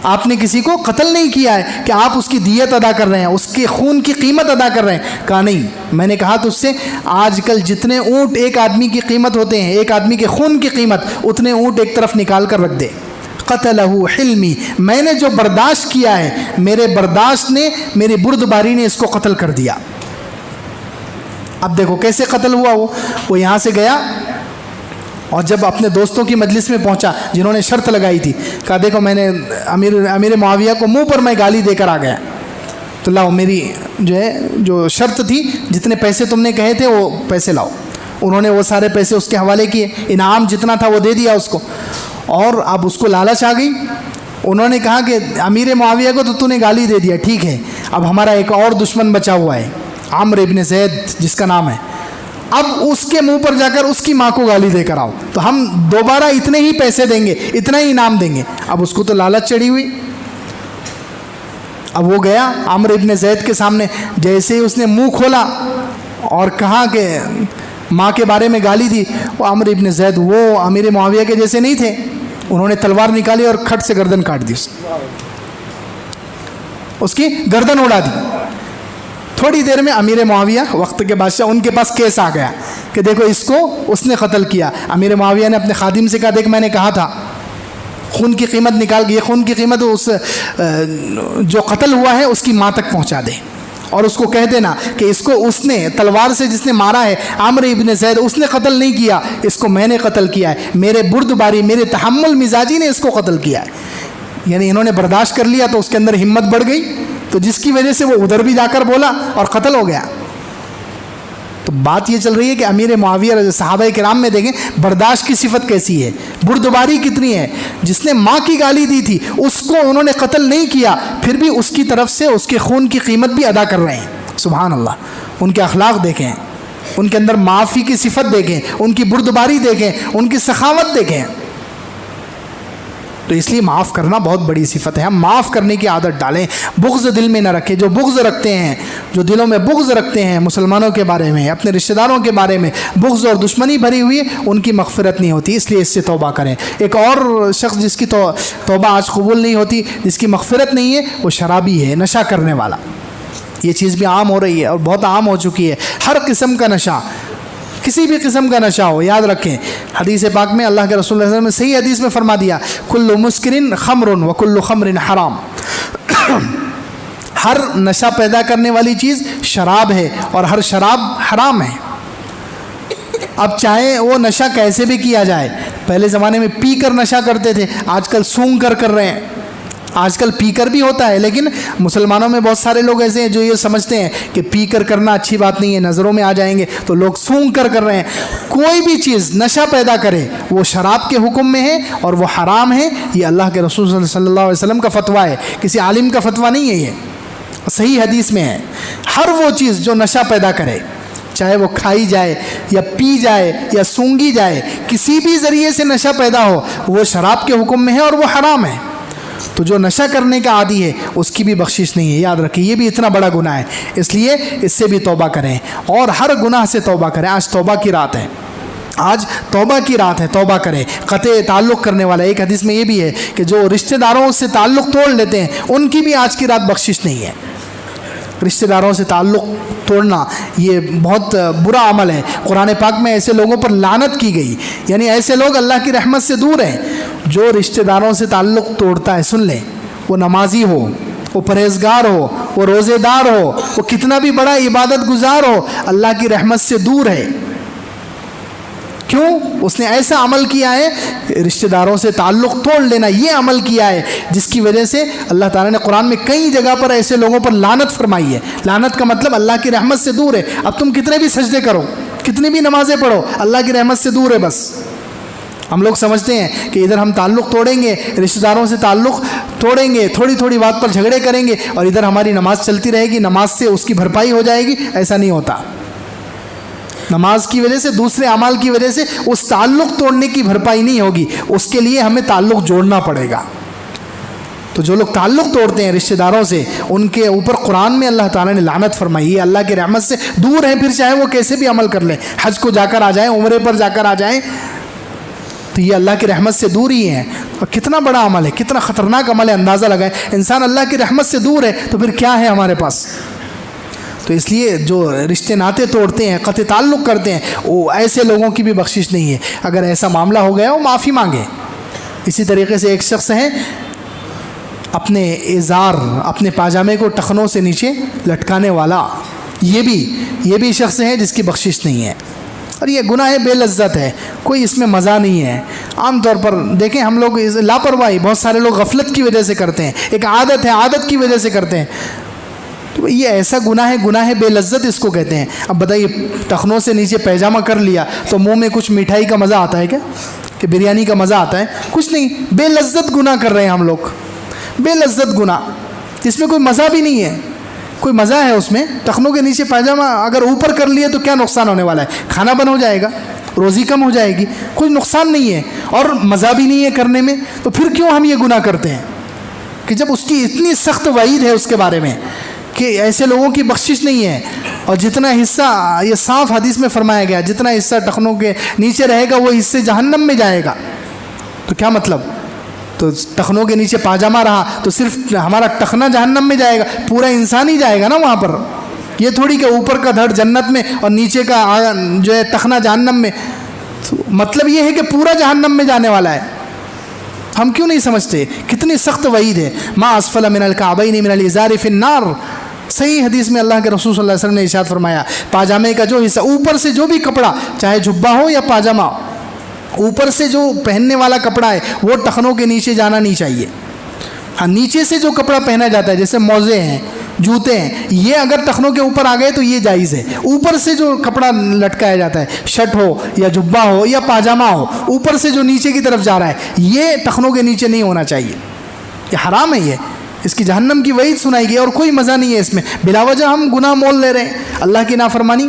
آپ نے کسی کو قتل نہیں کیا ہے کہ آپ اس کی دیت ادا کر رہے ہیں, اس کے خون کی قیمت ادا کر رہے ہیں. کہا نہیں, میں نے کہا تو اس سے آج کل جتنے اونٹ ایک آدمی کی قیمت ہوتے ہیں, ایک آدمی کے خون کی قیمت, اتنے اونٹ ایک طرف نکال کر رکھ دے. قتلہ حلمی, میں نے جو برداشت کیا ہے, میرے برداشت نے, میری بردباری نے اس کو قتل کر دیا. اب دیکھو کیسے قتل ہوا. وہ یہاں سے گیا اور جب اپنے دوستوں کی مجلس میں پہنچا جنہوں نے شرط لگائی تھی, کہا دیکھو میں نے امیر معاویہ کو منہ پر میں گالی دے کر آ گیا, تو لاؤ میری جو شرط تھی, جتنے پیسے تم نے کہے تھے وہ پیسے لاؤ. انہوں نے وہ سارے پیسے اس کے حوالے کیے, انعام جتنا تھا وہ دے دیا اس کو. اور اب اس کو لالچ آ گئی. انہوں نے کہا کہ امیر معاویہ کو تو نے گالی دے دیا, ٹھیک ہے, اب ہمارا ایک اور دشمن بچا ہوا ہے, عمرو ابن زید جس کا نام ہے, اب اس کے منہ پر جا کر اس کی ماں کو گالی دے کر آؤ, تو ہم دوبارہ اتنے ہی پیسے دیں گے, اتنا ہی انعام دیں گے. اب اس کو تو لالچ چڑھی ہوئی. اب وہ گیا عمرو ابن زید کے سامنے, جیسے ہی اس نے منہ کھولا اور کہا کہ ماں کے بارے میں گالی دی, وہ عمرو ابن زید وہ امیر معاویہ کے جیسے نہیں تھے, انہوں نے تلوار نکالی اور کھٹ سے گردن کاٹ دی, اس کی گردن اڑا دی. تھوڑی دیر میں امیر معاویہ وقت کے بادشاہ, ان کے پاس کیس آ گیا کہ دیکھو اس کو اس نے قتل کیا. امیر معاویہ نے اپنے خادم سے کہا دیکھ میں نے کہا تھا خون کی قیمت نکال گئی, خون کی قیمت اس جو قتل ہوا ہے اس کی ماں تک پہنچا دے, اور اس کو کہہ دینا کہ اس کو اس نے تلوار سے جس نے مارا ہے عمرو ابن زید, اس نے قتل نہیں کیا, اس کو میں نے قتل کیا ہے, میرے بردباری میرے تحمل مزاجی نے اس کو قتل کیا ہے. یعنی انہوں نے برداشت کر لیا تو اس کے اندر ہمت بڑھ گئی, تو جس کی وجہ سے وہ ادھر بھی جا کر بولا اور قتل ہو گیا. تو بات یہ چل رہی ہے کہ امیر معاویہ صحابہ کرام میں دیکھیں برداشت کی صفت کیسی ہے، بردباری کتنی ہے. جس نے ماں کی گالی دی تھی اس کو انہوں نے قتل نہیں کیا، پھر بھی اس کی طرف سے اس کے خون کی قیمت بھی ادا کر رہے ہیں. سبحان اللہ. ان کے اخلاق دیکھیں، ان کے اندر معافی کی صفت دیکھیں، ان کی بردباری دیکھیں، ان کی سخاوت دیکھیں. تو اس لیے معاف کرنا بہت بڑی صفت ہے. ہم معاف کرنے کی عادت ڈالیں، بغض دل میں نہ رکھیں. جو بغض رکھتے ہیں، جو دلوں میں بغض رکھتے ہیں مسلمانوں کے بارے میں، اپنے رشتہ داروں کے بارے میں بغض اور دشمنی بھری ہوئی ہے، ان کی مغفرت نہیں ہوتی. اس لیے اس سے توبہ کریں. ایک اور شخص جس کی توبہ آج قبول نہیں ہوتی، جس کی مغفرت نہیں ہے، وہ شرابی ہے، نشہ کرنے والا. یہ چیز بھی عام ہو رہی ہے اور بہت عام ہو چکی ہے. ہر قسم کا نشہ، کسی بھی قسم کا نشہ ہو، یاد رکھیں حدیث پاک میں اللہ کے رسول صلی اللہ علیہ وسلم نے صحیح حدیث میں فرما دیا، کل مسکرن خمر و کل خمر حرام. ہر نشہ پیدا کرنے والی چیز شراب ہے اور ہر شراب حرام ہے. اب چاہے وہ نشہ کیسے بھی کیا جائے، پہلے زمانے میں پی کر نشہ کرتے تھے، آج کل سونگ کر رہے ہیں. آج کل پی کر بھی ہوتا ہے، لیکن مسلمانوں میں بہت سارے لوگ ایسے ہیں جو یہ سمجھتے ہیں کہ پی کر کرنا اچھی بات نہیں ہے، نظروں میں آ جائیں گے، تو لوگ سونگ کر رہے ہیں. کوئی بھی چیز نشہ پیدا کرے وہ شراب کے حکم میں ہے اور وہ حرام ہے. یہ اللہ کے رسول صلی اللہ علیہ وسلم کا فتویٰ ہے، کسی عالم کا فتویٰ نہیں ہے، یہ صحیح حدیث میں ہے. ہر وہ چیز جو نشہ پیدا کرے، چاہے وہ کھائی جائے یا پی جائے یا سونگی جائے، کسی بھی ذریعے سے نشہ پیدا ہو، وہ شراب کے حکم میں ہے اور وہ حرام ہے. تو جو نشہ کرنے کا عادی ہے اس کی بھی بخشش نہیں ہے. یاد رکھیے یہ بھی اتنا بڑا گناہ ہے، اس لیے اس سے بھی توبہ کریں اور ہر گناہ سے توبہ کریں. آج توبہ کی رات ہے، آج توبہ کی رات ہے. توبہ کریں. قطع تعلق کرنے والا، ایک حدیث میں یہ بھی ہے کہ جو رشتہ داروں سے تعلق توڑ لیتے ہیں ان کی بھی آج کی رات بخشش نہیں ہے. رشتہ داروں سے تعلق توڑنا یہ بہت برا عمل ہے. قرآن پاک میں ایسے لوگوں پر لعنت کی گئی، یعنی ایسے لوگ اللہ کی رحمت سے دور ہیں. جو رشتہ داروں سے تعلق توڑتا ہے، سن لیں، وہ نمازی ہو، وہ پرہیزگار ہو، وہ روزے دار ہو، وہ کتنا بھی بڑا عبادت گزار ہو، اللہ کی رحمت سے دور ہے. کیوں؟ اس نے ایسا عمل کیا ہے، رشتہ داروں سے تعلق توڑ لینا، یہ عمل کیا ہے جس کی وجہ سے اللہ تعالیٰ نے قرآن میں کئی جگہ پر ایسے لوگوں پر لعنت فرمائی ہے. لعنت کا مطلب اللہ کی رحمت سے دور ہے. اب تم کتنے بھی سجدے کرو، کتنی بھی نمازیں پڑھو، اللہ کی رحمت سے دور ہے. بس ہم لوگ سمجھتے ہیں کہ ادھر ہم تعلق توڑیں گے، رشتہ داروں سے تعلق توڑیں گے، تھوڑی بات پر جھگڑے کریں گے اور ادھر ہماری نماز چلتی رہے گی، نماز سے اس کی بھرپائی ہو جائے گی. ایسا نہیں ہوتا. نماز کی وجہ سے، دوسرے اعمال کی وجہ سے اس تعلق توڑنے کی بھرپائی نہیں ہوگی. اس کے لیے ہمیں تعلق جوڑنا پڑے گا. تو جو لوگ تعلق توڑتے ہیں رشتہ داروں سے، ان کے اوپر قرآن میں اللہ تعالیٰ نے لعنت فرمائی ہے. اللہ کی رحمت سے دور ہیں، پھر چاہے وہ کیسے بھی عمل کر لیں، حج کو جا کر آ جائیں، عمرے پر جا کر آ جائیں، تو یہ اللہ کی رحمت سے دور ہی ہیں. اور کتنا بڑا عمل ہے، کتنا خطرناک عمل ہے. اندازہ لگائیں، انسان اللہ کی رحمت سے دور ہے تو پھر کیا ہے ہمارے پاس. تو اس لیے جو رشتے ناطے توڑتے ہیں، قطع تعلق کرتے ہیں، وہ ایسے لوگوں کی بھی بخشش نہیں ہے. اگر ایسا معاملہ ہو گیا وہ معافی مانگے. اسی طریقے سے ایک شخص ہے اپنے ازار، اپنے پاجامے کو ٹخنوں سے نیچے لٹکانے والا، یہ بھی شخص ہے جس کی بخشش نہیں ہے. اور یہ گناہ بے لذت ہے، کوئی اس میں مزہ نہیں ہے. عام طور پر دیکھیں ہم لوگ لاپرواہی بہت سارے لوگ غفلت کی وجہ سے کرتے ہیں، ایک عادت ہے، عادت کی وجہ سے کرتے ہیں. تو یہ ایسا گناہ بے لذت اس کو کہتے ہیں. اب بتائیے ٹخنوں سے نیچے پیجامہ کر لیا تو منہ میں کچھ مٹھائی کا مزہ آتا ہے کیا؟ کہ بریانی کا مزہ آتا ہے؟ کچھ نہیں. بے لذت گناہ کر رہے ہیں ہم لوگ، بے لذت گناہ، جس میں کوئی مزہ بھی نہیں ہے. کوئی مزہ ہے اس میں؟ ٹخنوں کے نیچے پاجامہ اگر اوپر کر لیے تو کیا نقصان ہونے والا ہے؟ کھانا بند ہو جائے گا، روزی کم ہو جائے گی، کوئی نقصان نہیں ہے اور مزہ بھی نہیں ہے کرنے میں. تو پھر کیوں ہم یہ گناہ کرتے ہیں کہ جب اس کی اتنی سخت وعید ہے اس کے بارے میں کہ ایسے لوگوں کی بخشش نہیں ہے. اور جتنا حصہ، یہ صاف حدیث میں فرمایا گیا، جتنا حصہ ٹخنوں کے نیچے رہے گا وہ حصے جہنم میں جائے گا. تو کیا مطلب؟ تو ٹخنوں کے نیچے پاجامہ رہا تو صرف ہمارا ٹخنا جہنم میں جائے گا، پورا انسان ہی جائے گا نا وہاں پر. یہ تھوڑی کہ اوپر کا دھڑ جنت میں اور نیچے کا جو ہے ٹخنا جہنم میں. تو مطلب یہ ہے کہ پورا جہنم میں جانے والا ہے. ہم کیوں نہیں سمجھتے کتنی سخت وعید ہے. ما اسفل من الکعبین من الازار فی النار. صحیح حدیث میں اللہ کے رسول صلی اللہ علیہ وسلم نے ارشاد فرمایا، پاجامے کا جو حصہ اوپر سے جو بھی کپڑا، چاہے جبہ ہو یا پاجامہ، اوپر سے جو پہننے والا کپڑا ہے وہ ٹخنوں کے نیچے جانا نہیں چاہیے. ہاں نیچے سے جو کپڑا پہنا جاتا ہے جیسے موزے ہیں جوتے ہیں یہ اگر ٹخنوں کے اوپر آ گئے تو یہ جائز ہے. اوپر سے جو کپڑا لٹکایا جاتا ہے شرٹ ہو یا جبہ ہو یا پاجامہ ہو اوپر سے جو نیچے کی طرف جا رہا ہے یہ ٹخنوں کے نیچے نہیں ہونا چاہیے. یہ حرام ہے. یہ اس کی جہنم کی وعید سنائی گئی اور کوئی مزہ نہیں ہے اس میں. بلا وجہ ہم گناہ مول لے رہے ہیں. اللہ کی نافرمانی.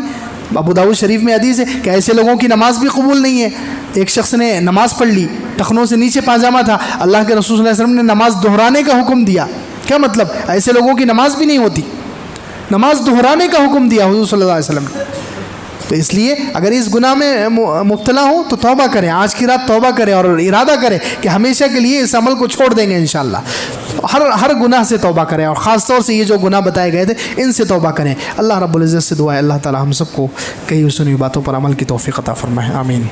ابو داؤد شریف میں حدیث ہے کہ ایسے لوگوں کی نماز بھی قبول نہیں ہے. ایک شخص نے نماز پڑھ لی ٹخنوں سے نیچے پاجامہ تھا. اللہ کے رسول صلی اللہ علیہ وسلم نے نماز دہرانے کا حکم دیا. کیا مطلب؟ ایسے لوگوں کی نماز بھی نہیں ہوتی. نماز دہرانے کا حکم دیا حضور صلی اللہ علیہ وسلم نے. تو اس لیے اگر اس گناہ میں مبتلا ہوں تو توبہ کریں. آج کی رات توبہ کریں اور ارادہ کریں کہ ہمیشہ کے لیے اس عمل کو چھوڑ دیں گے انشاءاللہ. ہر گناہ سے توبہ کریں اور خاص طور سے یہ جو گناہ بتائے گئے تھے ان سے توبہ کریں. اللہ رب العزت سے دعا ہے اللہ تعالی ہم سب کو کہی سنی باتوں پر عمل کی توفیق عطا فرمائے. آمین.